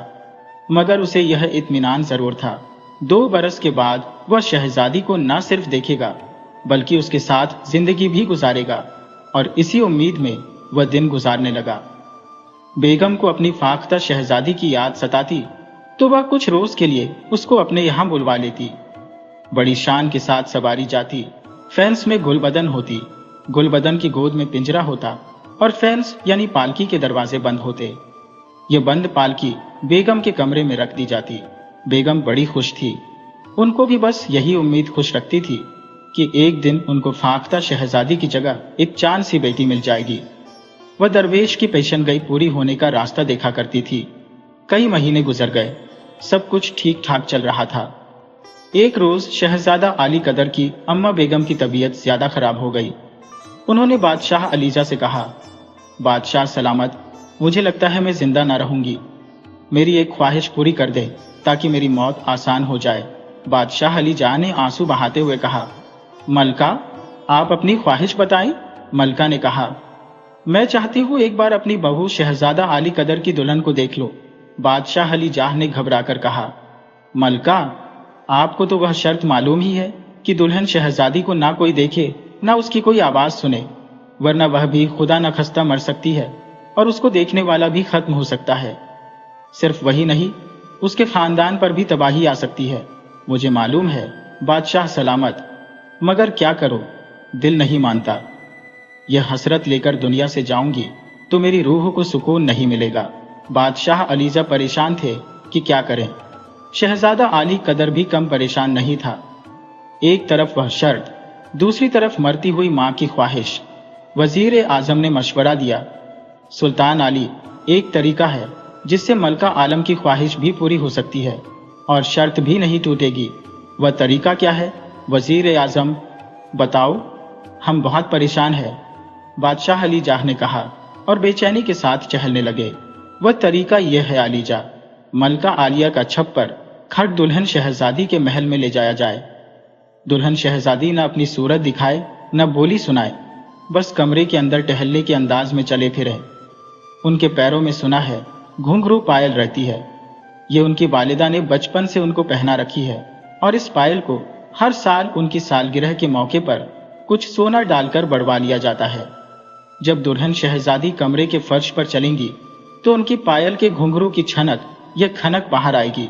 मगर उसे यह इत्मीनान जरूर था 2 बरस के बाद वह शहजादी को न सिर्फ देखेगा बल्कि उसके साथ जिंदगी भी गुजारेगा। और इसी उम्मीद में वह दिन गुजारने लगा। बेगम को अपनी फाख्ता शहजादी की याद सताती तो वह कुछ रोज के लिए उसको अपने यहाँ बुलवा लेती। बड़ी शान के साथ सवारी जाती। फैंस में गुलबदन होती, गुलबदन की गोद में पिंजरा होता और फैंस यानी पालकी के दरवाजे बंद होते। ये बंद पालकी बेगम के कमरे में रख दी जाती। बेगम बड़ी खुश थी। उनको भी बस यही उम्मीद खुश रखती थी कि एक दिन उनको फाख्ता शहजादी की जगह एक चांद सी बेटी मिल जाएगी। वह दरवेश की पेशेंगोई पूरी होने का रास्ता देखा करती थी। कई महीने गुजर गए, सब कुछ ठीक ठाक चल रहा था। एक रोज शहजादा आली कदर की अम्मा बेगम की तबीयत ज्यादा खराब हो गई। उन्होंने बादशाह अलीजा से कहा, बादशाह सलामत, मुझे लगता है मैं जिंदा ना रहूंगी। मेरी एक ख्वाहिश पूरी कर दे ताकि मेरी मौत आसान हो जाए। बादशाह अलीजा ने आंसू बहाते हुए कहा, मलका, आप अपनी ख्वाहिश बताएं। मलका ने कहा, मैं चाहती हूँ एक बार अपनी बहू शहजादा आली कदर की दुल्हन को देख लो। बादशाह अलीजाह ने घबराकर कहा, मलका, आपको तो वह शर्त मालूम ही है कि दुल्हन शहजादी को ना कोई देखे ना उसकी कोई आवाज सुने, वरना वह भी खुदा न खस्ता मर सकती है और उसको देखने वाला भी खत्म हो सकता है। सिर्फ वही नहीं, उसके खानदान पर भी तबाही आ सकती है। मुझे मालूम है बादशाह सलामत, मगर क्या करो, दिल नहीं मानता। यह हसरत लेकर दुनिया से जाऊंगी तो मेरी रूह को सुकून नहीं मिलेगा। बादशाह अलीजा परेशान थे कि क्या करें। शहजादा आली कदर भी कम परेशान नहीं था। एक तरफ वह शर्त, दूसरी तरफ मरती हुई मां की ख्वाहिश। वजीर आजम ने मशवरा दिया, सुल्तान आली, एक तरीका है जिससे मलका आलम की ख्वाहिश भी पूरी हो सकती है और शर्त भी नहीं टूटेगी। वह तरीका क्या है? वजीर आजम, बताओ, हम बहुत परेशान हैं। बादशाह अलीजाह ने कहा और बेचैनी के साथ चहलने लगे। वह तरीका यह है अलीजा, मलका आलिया का छप्पर खट दुल्हन शहजादी के महल में ले जाया जाए। दुल्हन शहजादी न अपनी सूरत दिखाए न बोली सुनाए, बस कमरे के अंदर टहलने के अंदाज में चले फिरे। उनके पैरों में सुना है घुंघरू पायल रहती है। ये उनकी वालिदा ने बचपन से उनको पहना रखी है और इस पायल को हर साल उनकी सालगिरह के मौके पर कुछ सोना डालकर बढ़वा लिया जाता है। जब दुल्हन शहजादी कमरे के फर्श पर चलेंगी तो उनकी पायल के घुंघरू की छनक या खनक बाहर आएगी।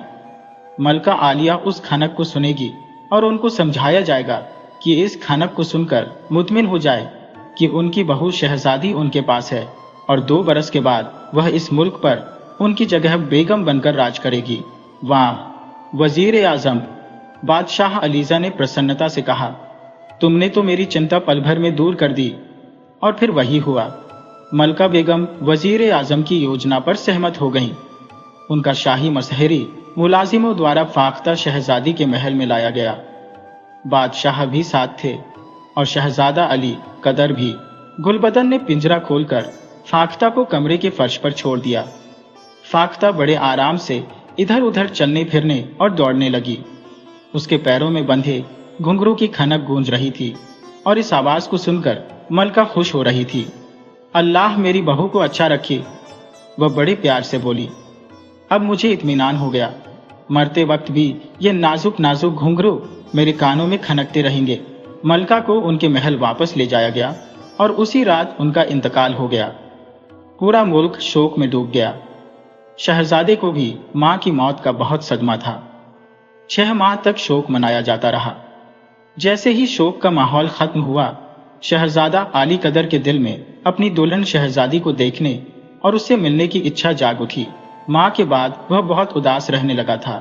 मलका आलिया उस खनक को सुनेगी और उनको समझाया जाएगा कि इस खनक को सुनकर मुतमिन हो जाए कि उनकी बहू शहजादी उनके पास है और 2 बरस के बाद वह इस मुल्क पर उनकी जगह बेगम बनकर राज करेगी। वाह वजीर आजम, बादशाह अलीजा ने प्रसन्नता से कहा, तुमने तो मेरी चिंता पल भर में दूर कर दी। और फिर वही हुआ। मलका बेगम वजीर आजम की योजना पर सहमत हो गईं। उनका शाही मसहरी मुलाजिमों द्वारा फाख्ता शहजादी के महल में लाया गया। बादशाह भी साथ थे और शहजादा अली कदर भी। गुलबदन ने पिंजरा खोलकर फाख्ता को कमरे के फर्श पर छोड़ दिया। फाख्ता बड़े आराम से इधर उधर चलने फिरने और दौड़ने लगी। उसके पैरों में बंधे घुंघरू की खनक गूंज रही थी और इस आवाज को सुनकर मलका खुश हो रही थी। अल्लाह मेरी बहू को अच्छा रखे, वह बड़े प्यार से बोली। अब मुझे इत्मीनान हो गया, मरते वक्त भी ये नाजुक नाजुक घुंघरू मेरे कानों में खनकते रहेंगे। मलका को उनके महल वापस ले जाया गया और उसी रात उनका इंतकाल हो गया। पूरा मुल्क शोक में डूब गया। शहजादे को भी मां की मौत का बहुत सदमा था। 6 माह तक शोक मनाया जाता रहा। जैसे ही शोक का माहौल खत्म हुआ, शहजादा आली कदर के दिल में अपनी दुल्हन शहजादी को देखने और उससे मिलने की इच्छा जाग उठी। मां के बाद वह बहुत उदास रहने लगा था।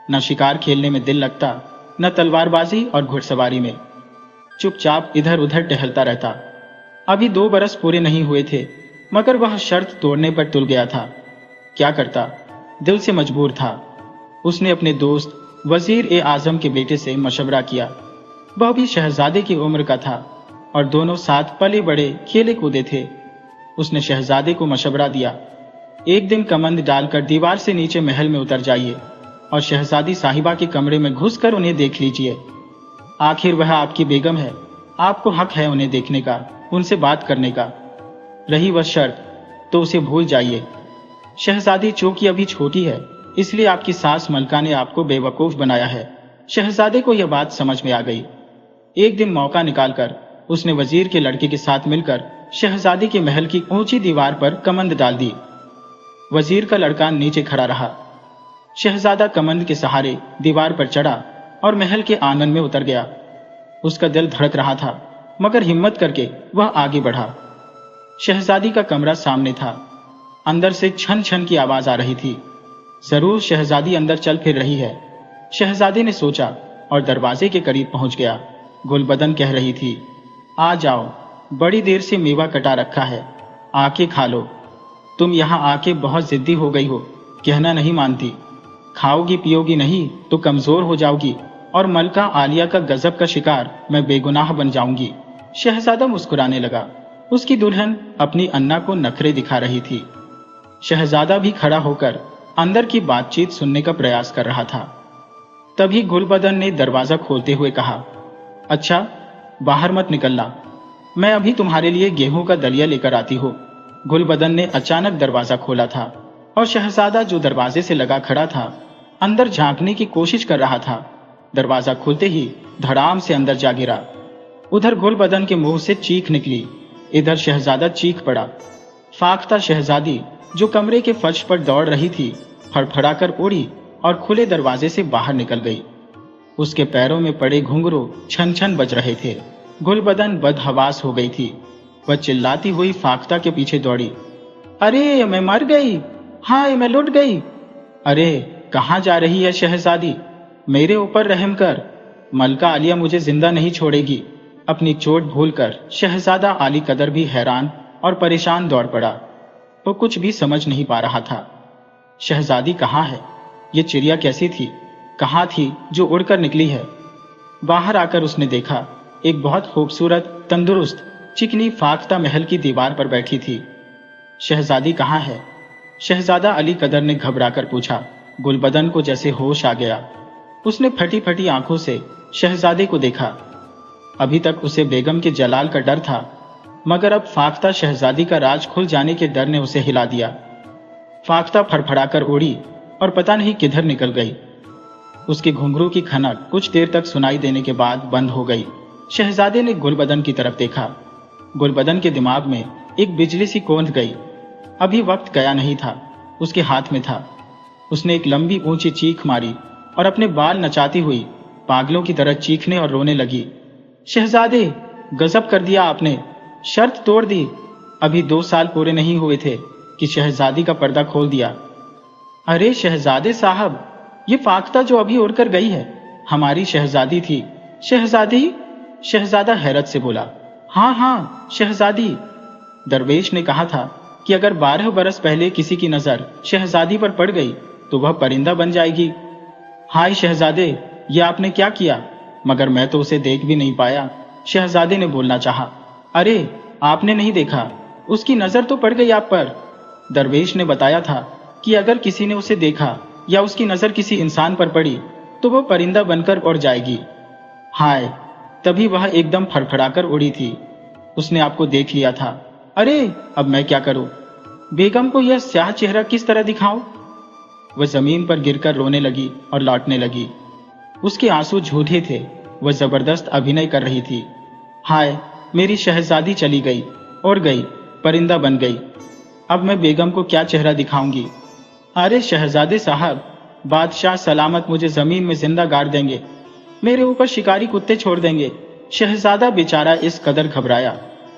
न शिकार खेलने में दिल लगता, न तलवारबाजी और घुड़सवारी में। चुपचाप इधर उधर टहलता रहता। अभी 2 बरस पूरे नहीं हुए थे, मगर वह शर्त तोड़ने पर तुल गया था। क्या करता, दिल से मजबूर था। उसने अपने दोस्त वजीर आजम के बेटे से मशवरा किया। वह भी शहजादे की उम्र का था और दोनों साथ पले बड़े खेले कूदे थे। उसने शहजादे को मशवरा दिया, एक दिन कमंद डालकर दीवार से नीचे महल में उतर जाइए और शहजादी साहिबा के कमरे में घुसकर उन्हें देख लीजिए। आखिर वह आपकी बेगम है, आपको हक है उन्हें देखने का, उनसे बात करने का। रही वह शर्त तो उसे भूल जाइए। शहजादी चूंकि अभी छोटी है, इसलिए आपकी सास मलका ने आपको बेवकूफ बनाया है। शहजादे को यह बात समझ में आ गई। एक दिन मौका निकालकर उसने वजीर के लड़के के साथ मिलकर शहजादी के महल की ऊंची दीवार पर कमंद डाल दी। वजीर का लड़का नीचे खड़ा रहा। शहजादा कमंद के सहारे दीवार पर चढ़ा और महल के आंगन में उतर गया। उसका दिल धड़क रहा था, मगर हिम्मत करके वह आगे बढ़ा। शहजादी का कमरा सामने था। अंदर से छन छन की आवाज आ रही थी। जरूर शहजादी अंदर चल फिर रही है, शहजादे ने सोचा और दरवाजे के करीब पहुंच गया। गुलबदन कह रही थी, आ जाओ, बड़ी देर से मेवा कटा रखा है, आके खा लो। तुम यहाँ आके बहुत जिद्दी हो गई हो, कहना नहीं मानती। खाओगी पियोगी नहीं तो कमजोर हो जाओगी और मलका आलिया का गजब का शिकार मैं बेगुनाह बन जाऊंगी। शहजादा मुस्कुराने लगा। उसकी दुल्हन अपनी अन्ना को नखरे दिखा रही थी। शहजादा भी खड़ा होकर अंदर की बातचीत सुनने का प्रयास कर रहा था। तभी गुलबदन ने दरवाजा खोलते हुए कहा, अच्छा बाहर मत निकलना, मैं अभी तुम्हारे लिए गेहूं का दलिया लेकर आती हूँ। गुलबदन ने अचानक दरवाजा खोला था और शहजादा जो दरवाजे से लगा खड़ा था अंदर झांकने की कोशिश कर रहा था। दरवाजा खुलते ही धड़ाम से अंदर जा गिरा। उधर गुलबदन के मुंह से चीख निकली, इधर शहजादा चीख पड़ा। फाख्ता शहजादी जो कमरे के फर्श पर दौड़ रही थी फड़फड़ाकर उड़ी और खुले दरवाजे से बाहर निकल गई। उसके पैरों में पड़े घुंघरू छन छन बज रहे थे। गुलबदन बदहवास हो गई थी। वह चिल्लाती हुई फाख्ता के पीछे दौड़ी, अरे मैं मर गई, हाय मैं लुट गई। अरे कहाँ जा रही है शहजादी, मेरे ऊपर रहम कर, मलका आलिया मुझे जिंदा नहीं छोड़ेगी। अपनी चोट भूलकर शहजादा आली कदर भी हैरान और परेशान दौड़ पड़ा। वो कुछ भी समझ नहीं पा रहा था। शहजादी कहाँ है, ये चिड़िया कैसी थी, कहाँ थी जो उड़कर निकली है। बाहर आकर उसने देखा एक बहुत खूबसूरत तंदुरुस्त चिकनी फाख्ता महल की दीवार पर बैठी थी। शहजादी कहाँ है? शहजादा अली कदर ने घबराकर पूछा। गुलबदन को जैसे होश आ गया। उसने फटी फटी आंखों से शहजादे को देखा। अभी तक उसे बेगम के जलाल का डर था, मगर अब फाख्ता शहजादी का राज खुल जाने के डर ने उसे हिला दिया। फाख्ता फड़फड़ाकर उड़ी और पता नहीं किधर निकल गई। उसके घुंघरू की खनक कुछ देर तक सुनाई देने के बाद बंद हो गई। शहजादे ने गुलबदन की तरफ देखा। गुलबदन के दिमाग में एक बिजली सी कौंध गई। अभी वक्त गया नहीं था, उसके हाथ में था। उसने एक लंबी ऊंची चीख मारी और अपने बाल नचाती हुई पागलों की तरह चीखने और रोने लगी। शहजादे, गजब कर दिया आपने, शर्त तोड़ दी। अभी 2 साल पूरे नहीं हुए थे कि शहजादी का पर्दा खोल दिया। अरे शहजादे साहब, ये फाख्ता जो अभी उड़कर गई है हमारी शहजादी थी। शहजादी? शहजादा हैरत से बोला, हाँ हाँ शहजादी। दरवेश ने कहा था कि अगर 12 बरस पहले किसी की नजर शहजादी पर पड़ गई तो वह परिंदा बन जाएगी। हाय शहजादे, ये आपने क्या किया? मगर मैं तो उसे देख भी नहीं पाया। शहजादे ने बोलना चाहा। अरे आपने नहीं देखा, उसकी नजर तो पड़ गई आप पर। दरवेश ने बताया था कि अगर किसी ने उसे देखा या उसकी नजर किसी इंसान पर पड़ी तो वह परिंदा बनकर उड़ जाएगी। हाय, तभी वह एकदम फड़फड़ाकर उड़ी थी। उसने आपको देख लिया था। अरे अब मैं क्या करूं? बेगम को यह स्याह चेहरा किस तरह दिखाऊं? वह जमीन पर गिरकर रोने लगी और लौटने लगी। उसके आंसू झूठे थे। वह जबरदस्त अभिनय कर रही थी। हाय, मेरी शहजादी चली गई, उड़ गई, परिंदा बन गई। अब मैं बेगम को क्या चेहरा दिखाऊंगी? अरे शहजादे साहब, बादशाह सलामत मुझे जमीन में जिंदा गाड़ देंगे, मेरे ऊपर शिकारी कुत्ते छोड़ देंगे। शहजादा बेचारा इस कदर घबराया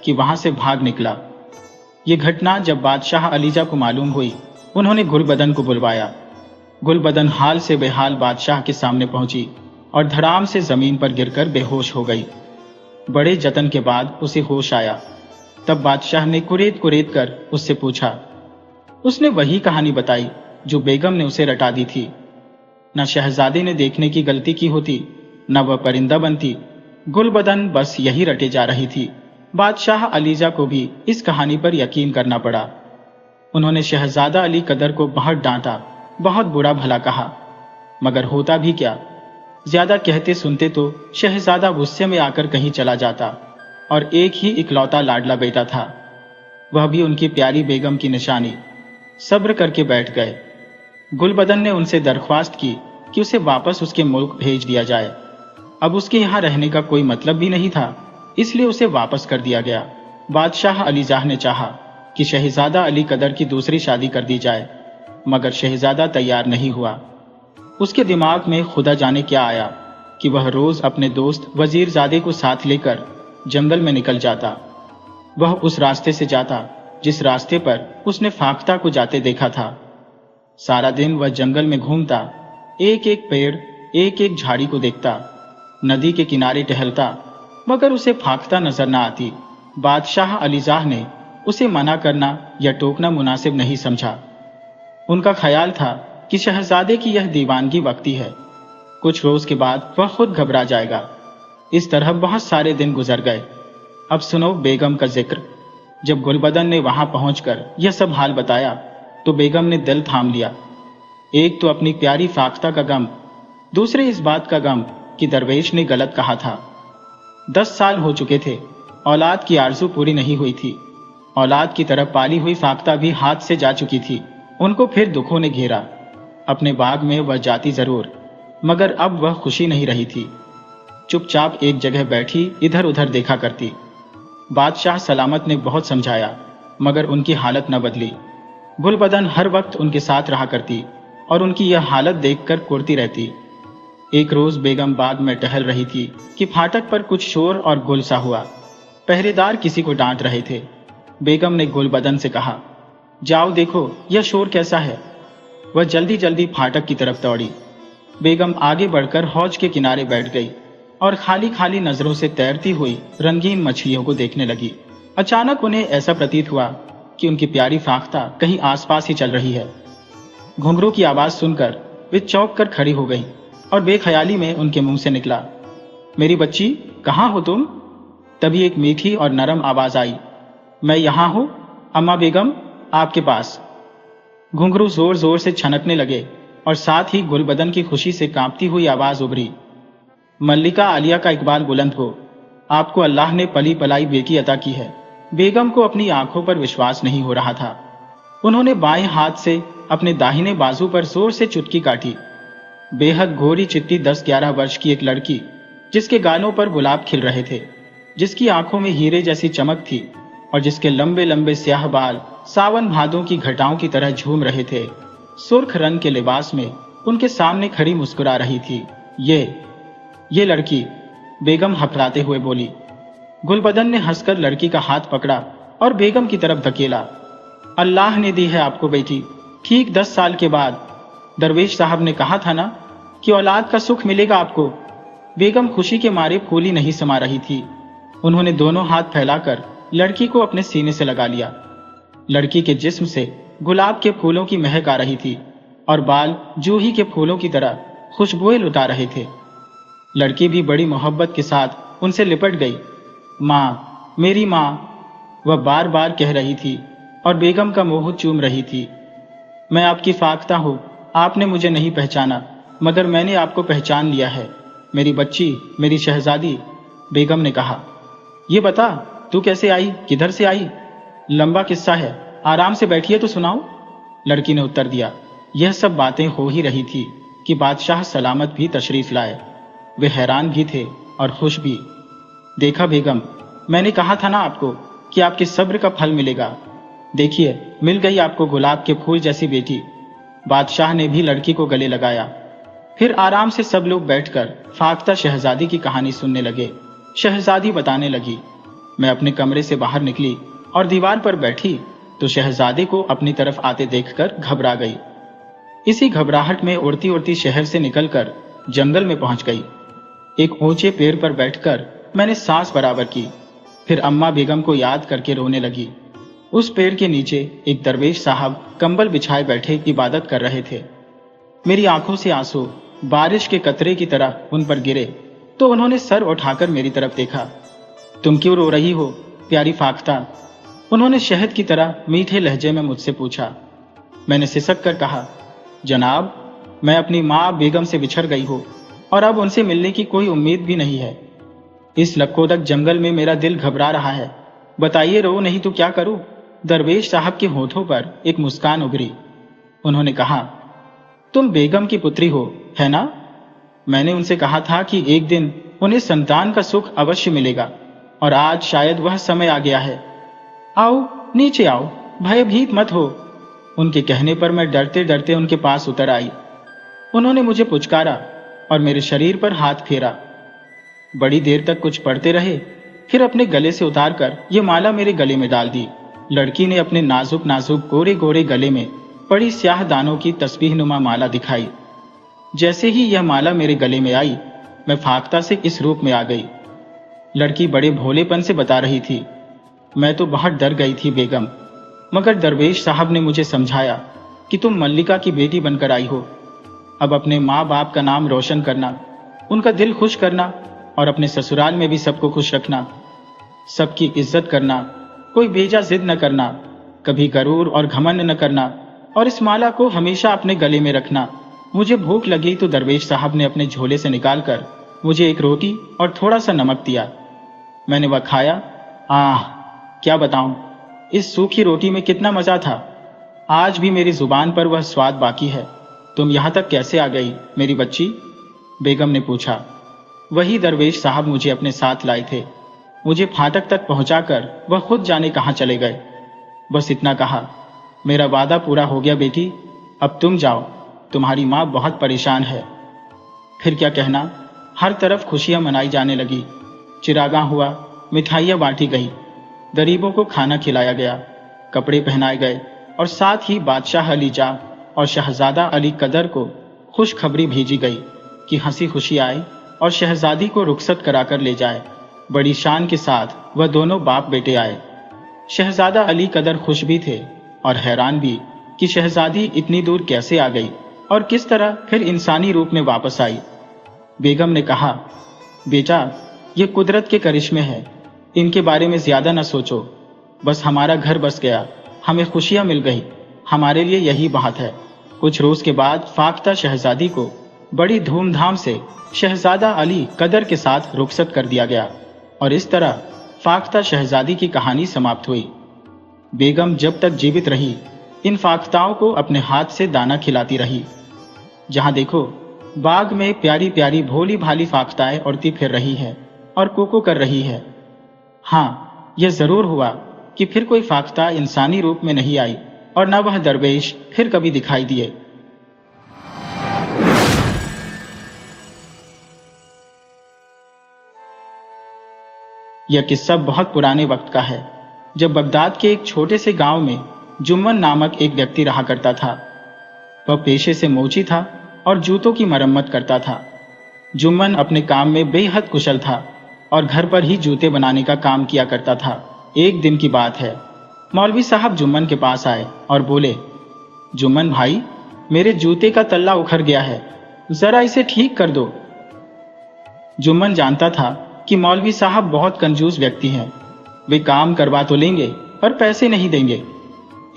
कि वहां से भाग निकला। ये घटना जब बादशाह अलीजा को मालूम हुई, उन्होंने गुलबदन को बुलवाया। गुलबदन हाल से बेहाल बादशाह के सामने पहुंची और धड़ाम से जमीन पर गिरकर बेहोश हो गई। बड़े जतन के बाद उसे होश आया। तब बादशाह ने कुरेद कुरेद कर उससे पूछा। उसने वही कहानी बताई जो बेगम ने उसे रटा दी थी। न शहजादे ने देखने की गलती की होती, न वह परिंदा बनती। गुलबदन बस यही रटे जा रही थी। बादशाह अलीजा को भी इस कहानी पर यकीन करना पड़ा। उन्होंने शहजादा अली कदर को बहुत डांटा, बहुत बुरा भला कहा, मगर होता भी क्या। ज्यादा कहते सुनते तो शहजादा गुस्से में आकर कहीं चला जाता और एक ही इकलौता लाडला बेटा था, वह भी उनकी प्यारी बेगम की निशानी। सब्र करके बैठ गए। गुलबदन ने उनसे दरख्वास्त की कि उसे वापस उसके मुल्क भेज दिया जाए। अब उसके यहाँ रहने का कोई मतलब भी नहीं था, इसलिए उसे वापस कर दिया गया। बादशाह अलीजाह ने चाहा कि शहजादा अली कदर की दूसरी शादी कर दी जाए, मगर शहजादा तैयार नहीं हुआ। उसके दिमाग में खुदा जाने क्या आया कि वह रोज अपने दोस्त वजीरजादे को साथ लेकर जंगल में निकल जाता। वह उस रास्ते से जाता जिस रास्ते पर उसने फाख्ता को जाते देखा था। सारा दिन वह जंगल में घूमता, एक एक पेड़, एक एक झाड़ी को देखता, नदी के किनारे टहलता, मगर उसे फाख्ता नजर न आती। बादशाह अलीजाह ने उसे मना करना या टोकना मुनासिब नहीं समझा। उनका ख्याल था कि शहजादे की यह दीवानगी वक्ती है, कुछ रोज के बाद वह खुद घबरा जाएगा। इस तरह बहुत सारे दिन गुजर गए। अब सुनो बेगम का जिक्र। जब गुलबदन ने वहां पहुंचकर यह सब हाल बताया तो बेगम ने दिल थाम लिया। एक तो अपनी प्यारी फाख्ता का गम, दूसरे इस बात का गम कि दरवेश ने गलत कहा था। 10 साल हो चुके थे, औलाद की आरजू पूरी नहीं हुई थी। औलाद की तरफ पाली हुई फाख्ता भी हाथ से जा चुकी थी। उनको फिर दुखों ने घेरा। अपने बाग में वह जाती जरूर, मगर अब वह खुशी नहीं रही थी। चुपचाप एक जगह बैठी इधर उधर देखा करती। बादशाह सलामत ने बहुत समझाया, मगर उनकी हालत न बदली। गुलबदन हर वक्त उनके साथ रहा करती और उनकी यह हालत देखकर कुर्ती रहती। एक रोज बेगम बाग में टहल रही थी कि फाटक पर कुछ शोर और गुल सा हुआ। पहरेदार किसी को डांट रहे थे। बेगम ने गुलबदन से कहा, जाओ देखो यह शोर कैसा है। वह जल्दी जल्दी फाटक की तरफ दौड़ी। बेगम आगे बढ़कर हौज के किनारे बैठ गई और खाली खाली नजरों से तैरती हुई रंगीन मछलियों को देखने लगी। अचानक उन्हें ऐसा प्रतीत हुआ कि उनकी प्यारी फाख्ता कहीं आसपास ही चल रही है। घुंघरू की आवाज सुनकर वे चौंक कर खड़ी हो गईं और बेख्याली में उनके मुंह से निकला, मेरी बच्ची, कहाँ हो तुम? तभी एक मीठी और नरम आवाज आई, मैं यहां हूं अम्मा बेगम, आपके पास। घुंघरू जोर जोर से छनकने लगे और साथ ही गुलबदन की खुशी से कांपती हुई आवाज उभरी, मल्लिका आलिया का इकबाल बुलंद हो, आपको अल्लाह ने पली पलाई बेटी अता की है। बेगम को अपनी आंखों पर विश्वास नहीं हो रहा था। उन्होंने बाएं हाथ से अपने दाहिने बाजू पर जोर से चुटकी काटी। बेहद गोरी चिट्टी 10-11 वर्ष की एक लड़की, जिसके गालों पर गुलाब खिल रहे थे, जिसकी आंखों में हीरे जैसी चमक थी और जिसके लंबे लंबे स्याह बाल सावन भादों की घटाओं की तरह झूम रहे थे, सुर्ख रंग के लिबास में उनके सामने खड़ी मुस्कुरा रही थी। ये लड़की, बेगम हफलाते हुए बोली। गुलबदन ने हंसकर लड़की का हाथ पकड़ा और बेगम की तरफ धकेला। अल्लाह ने दी है आपको बेटी, ठीक 10 साल के बाद। दरवेश साहब ने कहा था ना कि औलाद का सुख मिलेगा आपको। बेगम खुशी के मारे फूली नहीं समा रही थी। उन्होंने दोनों हाथ फैलाकर लड़की को अपने सीने से लगा लिया। लड़की के जिस्म से गुलाब के फूलों की महक आ रही थी और बाल जूही के फूलों की तरह खुशबुएं लुटा रहे थे। लड़की भी बड़ी मोहब्बत के साथ उनसे लिपट गई। माँ, मेरी माँ, वह बार बार कह रही थी और बेगम का मुंह चूम रही थी। मैं आपकी फाख्ता हूँ, आपने मुझे नहीं पहचाना, मगर मैंने आपको पहचान लिया है, मेरी बच्ची, मेरी शहजादी। बेगम ने कहा, ये बता तू कैसे आई, किधर से आई? लंबा किस्सा है, आराम से बैठिए तो सुनाओ। लड़की ने उत्तर दिया। यह सब बातें हो ही रही थी कि बादशाह सलामत भी तशरीफ लाए। वे हैरान भी थे और खुश भी। देखा बेगम, मैंने कहा था ना आपको कि आपके सब्र का फल मिलेगा। देखिए, मिल गई आपको गुलाब के फूल जैसी बेटी। बादशाह ने भी लड़की को गले लगाया। फिर आराम से सब लोग बैठकर फाख्ता शहजादी की कहानी सुनने लगे। शहजादी बताने लगी, मैं अपने कमरे से बाहर निकली और दीवार पर बैठी तो शहजादे को अपनी तरफ आते देखकर घबरा गई। इसी घबराहट में उड़ती उड़ती शहर से निकलकर जंगल में पहुंच गई। एक ऊंचे पेड़ पर बैठकर मैंने सांस बराबर की। फिर अम्मा बेगम को याद करके रोने लगी। उस पेड़ के नीचे एक दरवेश साहब कंबल बिछाए बैठे इबादत कर रहे थे। मेरी आंखों से आंसू बारिश के कतरे की तरह उन पर गिरे तो उन्होंने सर उठाकर मेरी तरफ देखा। तुम क्यों रो रही हो प्यारी फाख्ता? उन्होंने शहद की तरह मीठे लहजे में मुझसे पूछा। मैंने सिसक कर कहा, जनाब, मैं अपनी माँ बेगम से बिछड़ गई हूँ और अब उनसे मिलने की कोई उम्मीद भी नहीं है। इस लकोदक जंगल में मेरा दिल घबरा रहा है। बताइए, रो नहीं तो क्या करूं? दरवेश साहब के होठों पर एक मुस्कान उभरी। उन्होंने कहा, तुम बेगम की पुत्री हो, है ना? मैंने उनसे कहा था कि एक दिन उन्हें संतान का सुख अवश्य मिलेगा और आज शायद वह समय आ गया है। आओ, नीचे आओ, भयभीत मत हो। उनके कहने पर मैं डरते डरते उनके पास उतर आई। उन्होंने मुझे पुचकारा और मेरे शरीर पर हाथ फेरा। बड़ी देर तक कुछ पढ़ते रहे, फिर अपने गले से उतारकर यह माला मेरे गले में डाल दी। लड़की ने अपने नाजुक नाजुक गोरे गोरे गले में बड़ी स्याह दानों की तस्बीह नुमा माला दिखाई। जैसे ही यह माला मेरे गले में आई, मैं फाख्ता से इस रूप में आ गई। लड़की बड़े भोलेपन से बता रही थी। मैं तो बहुत डर गई थी बेगम, मगर दरवेश साहब ने मुझे समझाया कि तुम मल्लिका की बेटी बनकर आई हो। अब अपने माँ बाप का नाम रोशन करना, उनका दिल खुश करना और अपने ससुराल में भी सबको खुश रखना, सबकी इज्जत करना, कोई बेजा जिद न करना, कभी गरूर और घमंड न करना और इस माला को हमेशा अपने गले में रखना। मुझे भूख लगी तो दरवेश साहब ने अपने झोले से निकालकर मुझे एक रोटी और थोड़ा सा नमक दिया। मैंने वह खाया। आह, क्या बताऊं, इस सूखी रोटी में कितना मजा था। आज भी मेरी जुबान पर वह स्वाद बाकी है। तुम यहां तक कैसे आ गई मेरी बच्ची? बेगम ने पूछा। वही दरवेश साहब मुझे अपने साथ लाए थे। मुझे फाटक तक पहुंचाकर वह खुद जाने कहां चले गए। बस इतना कहा, मेरा वादा पूरा हो गया बेटी, अब तुम जाओ, तुम्हारी माँ बहुत परेशान है। फिर क्या कहना, हर तरफ खुशियां मनाई जाने लगी। चिरागा हुआ, मिठाइयाँ बांटी गई, गरीबों को खाना खिलाया गया, कपड़े पहनाए गए और साथ ही बादशाह अली जा और शहजादा अली कदर को खुशखबरी भेजी गई कि हंसी खुशी आए और शहजादी को रुखसत कराकर ले जाए। बड़ी शान के साथ वह दोनों बाप बेटे आए। शहजादा अली कदर खुश भी थे और हैरान भी कि शहजादी इतनी दूर कैसे आ गई और किस तरह फिर इंसानी रूप में वापस आई। बेगम ने कहा, बेटा, ये कुदरत के करिश्मे हैं, इनके बारे में ज्यादा न सोचो। बस हमारा घर बस गया, हमें खुशियां मिल गई, हमारे लिए यही बात है। कुछ रोज के बाद फाख्ता शहजादी को बड़ी धूमधाम से शहजादा अली कदर के साथ रुखसत कर दिया गया और इस तरह फाख्ता शहजादी की कहानी समाप्त हुई। बेगम जब तक जीवित रही, इन फाख्ताओं को अपने हाथ से दाना खिलाती रही। जहां देखो बाग में प्यारी प्यारी भोली भाली फाख्ताएं उड़ती फिर रही है और कोको कर रही है। हाँ, यह जरूर हुआ कि फिर कोई फाख्ता इंसानी रूप में नहीं आई और न वह दरवेश फिर कभी दिखाई दिए। यह किस्सा बहुत पुराने वक्त का है, जब बगदाद के एक छोटे से गांव में जुम्मन नामक एक व्यक्ति रहा करता था। वह पेशे से मोची था और जूतों की मरम्मत करता था। जुम्मन अपने काम में बेहद कुशल था और घर पर ही जूते बनाने का काम किया करता था। एक दिन की बात है, मौलवी साहब जुम्मन के पास आए और बोले, जुम्मन भाई, मेरे जूते का तल्ला उखड़ गया है, जरा इसे ठीक कर दो। जुम्मन जानता था कि मौलवी साहब बहुत कंजूस व्यक्ति हैं, वे काम करवा तो लेंगे पर पैसे नहीं देंगे।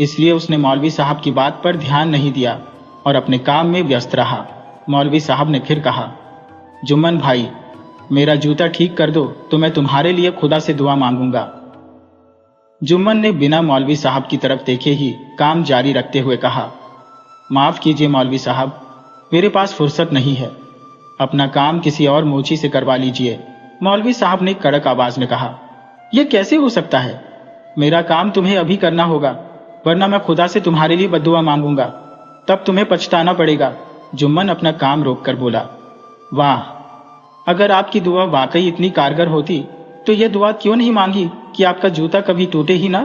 इसलिए उसने मौलवी साहब की बात पर ध्यान नहीं दिया और अपने काम में व्यस्त रहा। मौलवी साहब ने फिर कहा, जुम्मन भाई, मेरा जूता ठीक कर दो तो मैं तुम्हारे लिए खुदा से दुआ मांगूंगा। जुम्मन ने बिना मौलवी साहब की तरफ देखे ही काम जारी रखते हुए कहा, माफ कीजिए मौलवी साहब, मेरे पास फुर्सत नहीं है, अपना काम किसी और मोची से करवा लीजिए। मौलवी साहब ने कड़क आवाज में कहा, यह कैसे हो सकता है? मेरा काम तुम्हें अभी करना होगा, वरना मैं खुदा से तुम्हारे लिए बद्दुआ मांगूंगा, तब तुम्हें पछताना पड़ेगा। जुम्मन अपना काम रोककर बोला, वाह, अगर आपकी दुआ वाकई इतनी कारगर होती तो यह दुआ क्यों नहीं मांगी कि आपका जूता कभी टूटे ही ना।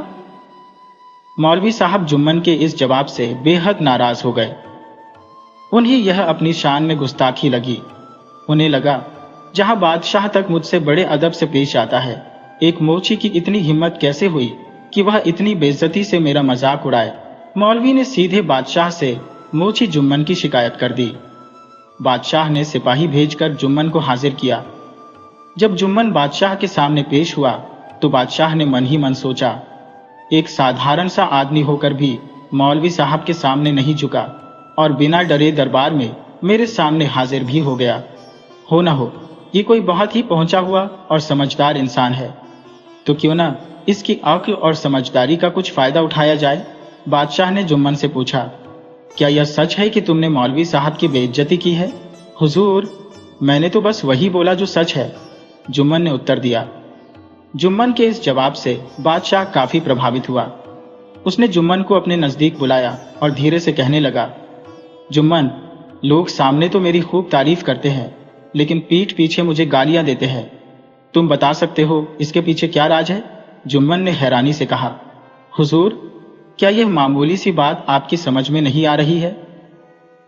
मौलवी साहब जुम्मन के इस जवाब से बेहद नाराज हो गए। उन्हें यह अपनी शान में गुस्ताखी लगी। उन्हें लगा, जहां बादशाह तक मुझसे बड़े अदब से पेश आता है, एक मोची की इतनी हिम्मत कैसे हुई कि वह इतनी बेइज्जती से मेरा मजाक उड़ाए। मौलवी ने सीधे बादशाह से मोची जुम्मन की शिकायत कर दी। बादशाह ने सिपाही भेजकर जुम्मन को हाजिर किया। जब जुम्मन बादशाह के सामने पेश हुआ तो बादशाह ने मन ही मन सोचा, एक साधारण सा आदमी होकर भी मौलवी साहब के सामने नहीं झुका और बिना डरे दरबार में मेरे सामने हाजिर भी हो गया। हो ना हो, ये कोई बहुत ही पहुंचा हुआ और समझदार इंसान है, तो क्यों ना इसकी अक्ल और समझदारी का कुछ फायदा उठाया जाए। बादशाह ने जुम्मन से पूछा, क्या यह सच है कि तुमने मौलवी साहब की बेइज्जती की है? हुजूर, मैंने तो बस वही बोला जो सच है, जुम्मन ने उत्तर दिया। जुम्मन के इस जवाब से बादशाह काफी प्रभावित हुआ। उसने जुम्मन को अपने नजदीक बुलाया और धीरे से कहने लगा, जुम्मन, लोग सामने तो मेरी खूब तारीफ करते हैं, लेकिन पीठ पीछे मुझे गालियां देते हैं। तुम बता सकते हो इसके पीछे क्या राज है? जुम्मन ने हैरानी से कहा, हुजूर, क्या यह मामूली सी बात आपकी समझ में नहीं आ रही है?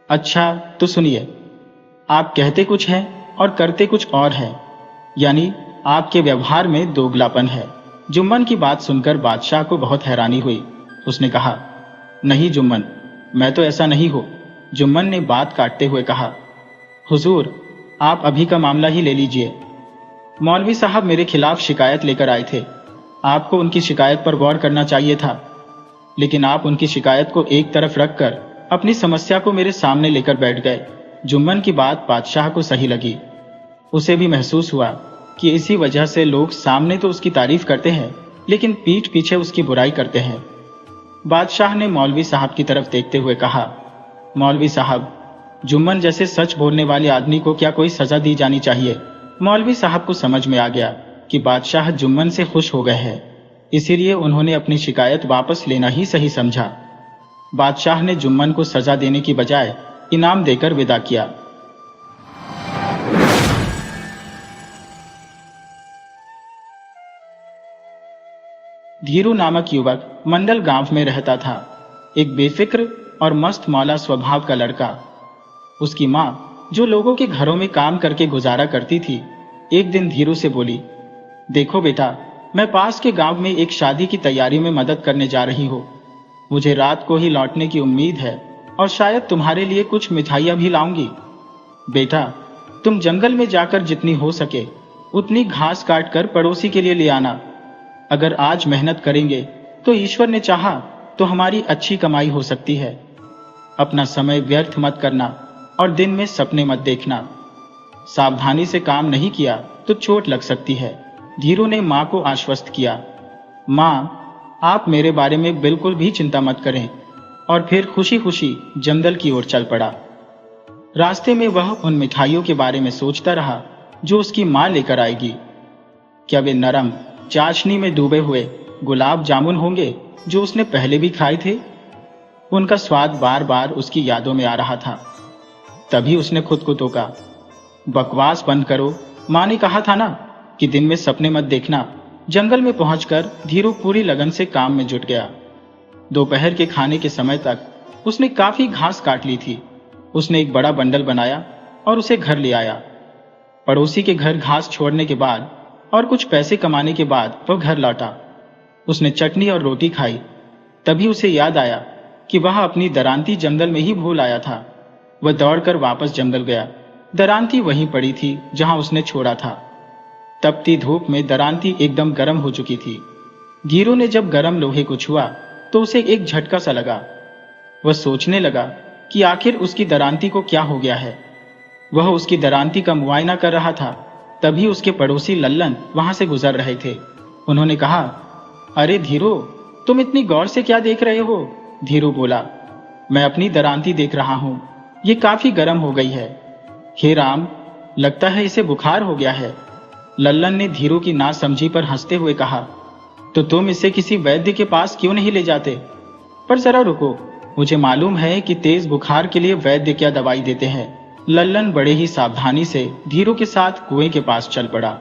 अच्छा तो सुनिए, आप कहते कुछ हैं और करते कुछ और हैं, यानी आपके व्यवहार में दोगलापन है। जुम्मन की बात सुनकर बादशाह को बहुत हैरानी हुई। उसने कहा, नहीं जुम्मन, मैं तो ऐसा नहीं हूं। जुम्मन ने बात काटते हुए कहा, हुजूर, आप अभी का मामला ही ले लीजिए। मौलवी साहब मेरे खिलाफ शिकायत लेकर आए थे। आपको उनकी शिकायत पर गौर करना चाहिए था, लेकिन आप उनकी शिकायत को एक तरफ रखकर अपनी समस्या को मेरे सामने लेकर बैठ गए। जुम्मन की बात बादशाह को सही लगी। उसे भी महसूस हुआ कि इसी वजह से लोग सामने तो उसकी तारीफ करते हैं, लेकिन पीठ पीछे उसकी बुराई करते हैं। बादशाह ने मौलवी साहब की तरफ देखते हुए कहा, मौलवी साहब, जुम्मन जैसे सच बोलने वाले आदमी को क्या कोई सजा दी जानी चाहिए? मौलवी साहब को समझ में आ गया कि बादशाह जुम्मन से खुश हो गए हैं, इसीलिए उन्होंने अपनी शिकायत वापस लेना ही सही समझा। बादशाह ने जुम्मन को सजा देने की बजाय इनाम देकर विदा किया। धीरू नामक युवक मंडल गांव में रहता था। एक बेफिक्र और मस्त मौला स्वभाव का लड़का। उसकी माँ, जो लोगों के घरों में काम करके गुजारा करती थी, एक दिन धीरू से बोली, देखो बेटा, मैं पास के गांव में एक शादी की तैयारी में मदद करने जा रही हूँ। मुझे रात को ही लौटने की उम्मीद है और शायद तुम्हारे लिए कुछ मिठाइयाँ भी लाऊंगी। बेटा, तुम जंगल में जाकर जितनी हो सके उतनी घास काट कर पड़ोसी के लिए ले आना। अगर आज मेहनत करेंगे तो ईश्वर ने चाहा तो हमारी अच्छी कमाई हो सकती है। अपना समय व्यर्थ मत करना और दिन में सपने मत देखना। सावधानी से काम नहीं किया तो चोट लग सकती है। धीरू ने माँ को आश्वस्त किया। माँ, आप मेरे बारे में बिल्कुल भी चिंता मत करें। और फिर खुशी खुशी जंगल की ओर चल पड़ा। रास्ते में वह उन मिठाइयों के बारे में सोचता रहा जो उसकी माँ लेकर आएगी। क्या वे नरम चाशनी में डूबे हुए गुलाब जामुन होंगे जो उसने पहले भी खाए थे? उनका स्वाद बार बार उसकी यादों में आ रहा था। तभी उसने खुद को टोका, बकवास बंद करो, माँ ने कहा था ना कि दिन में सपने मत देखना। जंगल में पहुंचकर धीरू पूरी लगन से काम में जुट गया। दोपहर के खाने के समय तक उसने काफी घास काट ली थी। उसने एक बड़ा बंडल बनाया और उसे घर ले आया। पड़ोसी के घर घास छोड़ने के बाद और कुछ पैसे कमाने के बाद वह घर लौटा। उसने चटनी और रोटी खाई। तभी उसे याद आया कि वह अपनी दरांती जंगल में ही भूल आया था। वह दौड़कर वापस जंगल गया। दरांती वहीं पड़ी थी जहां उसने छोड़ा था। तपती धूप में दरांती एकदम गर्म हो चुकी थी। धीरू ने जब गर्म लोहे को छुआ तो उसे एक झटका सा लगा। वह सोचने लगा कि आखिर उसकी दरांती को क्या हो गया है। वह उसकी दरांती का मुआयना कर रहा था। तभी उसके पड़ोसी लल्लन वहां से गुजर रहे थे। उन्होंने कहा, अरे धीरू, तुम इतनी गौर से क्या देख रहे हो? धीरू बोला, मैं अपनी दरांती देख रहा हूं, ये काफी गर्म हो गई है। हे राम, लगता है इसे बुखार हो गया है। लल्लन ने धीरू की नासमझी पर हंसते हुए कहा, तो तुम इसे किसी वैद्य के पास क्यों नहीं ले जाते? पर जरा रुको, मुझे मालूम है कि तेज बुखार के लिए वैद्य क्या दवाई देते हैं। लल्लन बड़े ही सावधानी से धीरू के साथ कुएं के पास चल पड़ा।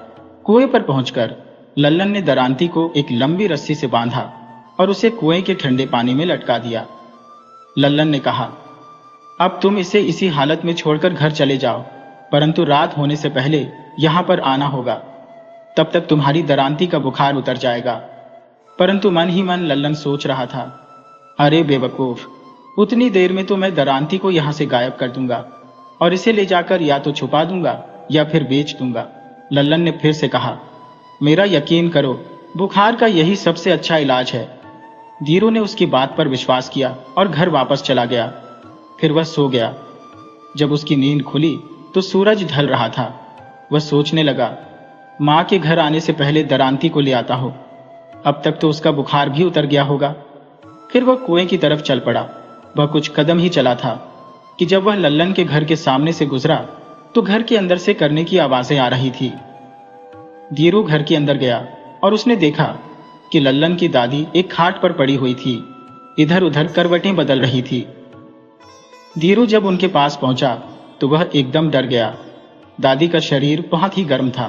कुएं पर पहुंचकर लल्लन ने दरांती को एक लंबी रस्सी से बांधा और उसे कुएं के ठंडे पानी में लटका दिया। लल्लन ने कहा, अब तुम इसे इसी हालत में छोड़कर घर चले जाओ, परंतु रात होने से पहले यहां पर आना होगा। तब तक तुम्हारी दरांती का बुखार उतर जाएगा। परंतु मन ही मन लल्लन सोच रहा था, अरे बेवकूफ, उतनी देर में तो मैं दरांती को यहां से गायब कर दूंगा और इसे ले जाकर या तो छुपा दूंगा या फिर बेच दूंगा। लल्लन ने फिर से कहा, मेरा यकीन करो, बुखार का यही सबसे अच्छा इलाज है। धीरू ने उसकी बात पर विश्वास किया और घर वापस चला गया। फिर वह सो गया। जब उसकी नींद खुली तो सूरज ढल रहा था। वह सोचने लगा, माँ के घर आने से पहले दरांती को ले आता हूं, अब तक तो उसका बुखार भी उतर गया होगा। फिर वह कुएं की तरफ चल पड़ा। वह कुछ कदम ही चला था कि जब वह लल्लन के घर के सामने से गुजरा तो घर के अंदर से करने की आवाजें आ रही थी। धीरू घर के अंदर गया और उसने देखा कि लल्लन की दादी एक खाट पर पड़ी हुई थी, इधर उधर करवटें बदल रही थी। धीरू जब उनके पास पहुंचा तो वह एकदम डर गया। दादी का शरीर बहुत ही गर्म था।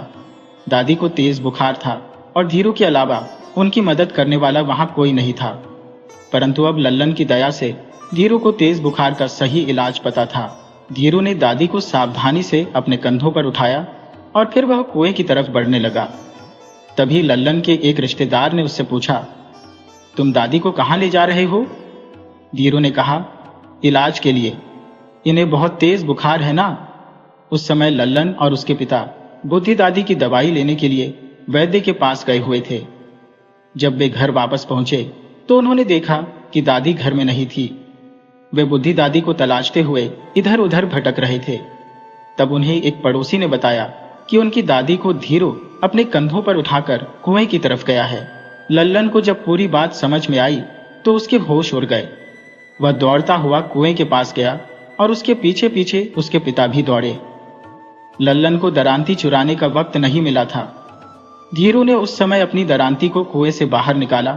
दादी को तेज बुखार था और धीरू के अलावा उनकी मदद करने वाला वहां कोई नहीं था। परंतु अब लल्लन की दया से धीरू को तेज बुखार का सही इलाज पता था। धीरू ने दादी को सावधानी से अपने कंधों पर उठाया और फिर वह कुएं की तरफ बढ़ने लगा। तभी लल्लन के एक रिश्तेदार ने उससे पूछा, तुम दादी को कहाँ ले जा रहे हो? धीरू ने कहा, इलाज के लिए, इन्हें बहुत तेज बुखार है ना। उस समय लल्लन और उसके पिता बुद्धि दादी की दवाई लेने के लिए वैद्य के पास गए हुए थे। जब वे घर वापस पहुंचे तो उन्होंने देखा कि दादी घर में नहीं थी। वे बुद्धि दादी को तलाशते हुए इधर उधर भटक रहे थे। तब उन्हें एक पड़ोसी ने बताया कि उनकी दादी को धीरू अपने कंधों पर उठाकर कुएं की तरफ गया है। लल्लन को जब पूरी बात समझ में आई तो उसके होश उड़ गए। वह दौड़ता हुआ कुएं के पास गया और उसके पीछे पीछे उसके पिता भी दौड़े। लल्लन को दरांती चुराने का वक्त नहीं मिला था। धीरू ने उस समय अपनी दरांती को कुएं से बाहर निकाला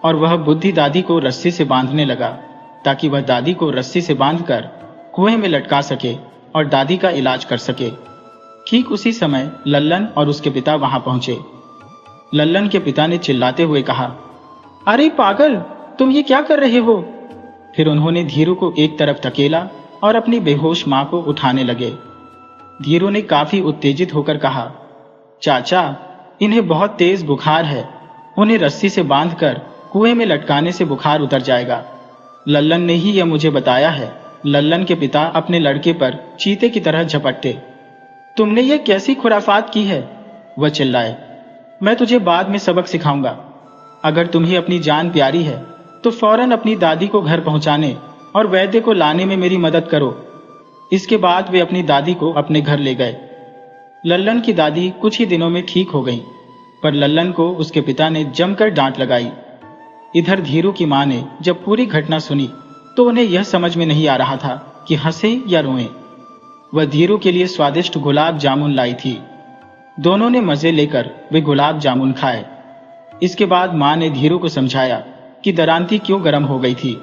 और वह बुद्धि दादी को रस्सी से बांधने लगा ताकि वह दादी को रस्सी से बांधकर कुएं में लटका सके और दादी का इलाज कर सके। ठीक उसी समय लल्लन और उसके पिता वहां पहुंचे। लल्लन के पिता ने चिल्लाते हुए कहा, अरे पागल, तुम ये क्या कर रहे हो? फिर उन्होंने धीरू को एक तरफ धकेला और अपनी बेहोश मां को उठाने लगे। धीरू ने काफी उत्तेजित होकर कहा, चाचा, इन्हें बहुत तेज बुखार है, उन्हें रस्सी से बांधकर कुएं में लटकाने से बुखार उतर जाएगा। लल्लन ने ही यह मुझे बताया है। लल्लन के पिता अपने लड़के पर चीते की तरह झपटे। तुमने ये कैसी खुराफात की है? वह चिल्लाए। मैं तुझे बाद में सबक सिखाऊंगा। अगर तुम्हें अपनी जान प्यारी है तो फौरन अपनी दादी को घर पहुंचाने और वैद्य को लाने में मेरी मदद करो। इसके बाद वे अपनी दादी को अपने घर ले गए। लल्लन की दादी कुछ ही दिनों में ठीक हो गई, पर लल्लन को उसके पिता ने जमकर डांट लगाई। इधर धीरू की मां ने जब पूरी घटना सुनी तो उन्हें यह समझ में नहीं आ रहा था कि हंसे या रोएं। वह धीरू के लिए स्वादिष्ट गुलाब जामुन लाई थी। दोनों ने मजे लेकर वे गुलाब जामुन खाए। इसके बाद मां ने धीरू को समझाया कि दरांती क्यों गर्म हो गई थी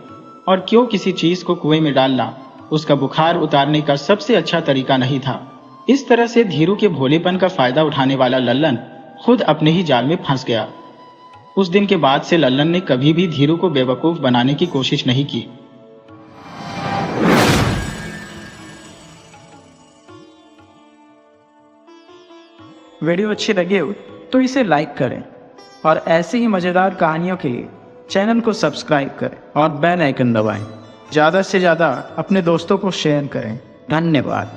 और क्यों किसी चीज को कुएं में डालना उसका बुखार उतारने का सबसे अच्छा तरीका नहीं था। इस तरह से धीरू के भोलेपन का फायदा उठाने वाला लल्लन खुद अपने ही जाल में फंस गया। उस दिन के बाद से लल्लन ने कभी भी धीरू को बेवकूफ बनाने की कोशिश नहीं की। वीडियो अच्छी लगे हो तो इसे लाइक करें और ऐसी ही मज़ेदार कहानियों के लिए चैनल को सब्सक्राइब करें और बेल आइकन दबाएं। ज़्यादा से ज़्यादा अपने दोस्तों को शेयर करें। धन्यवाद।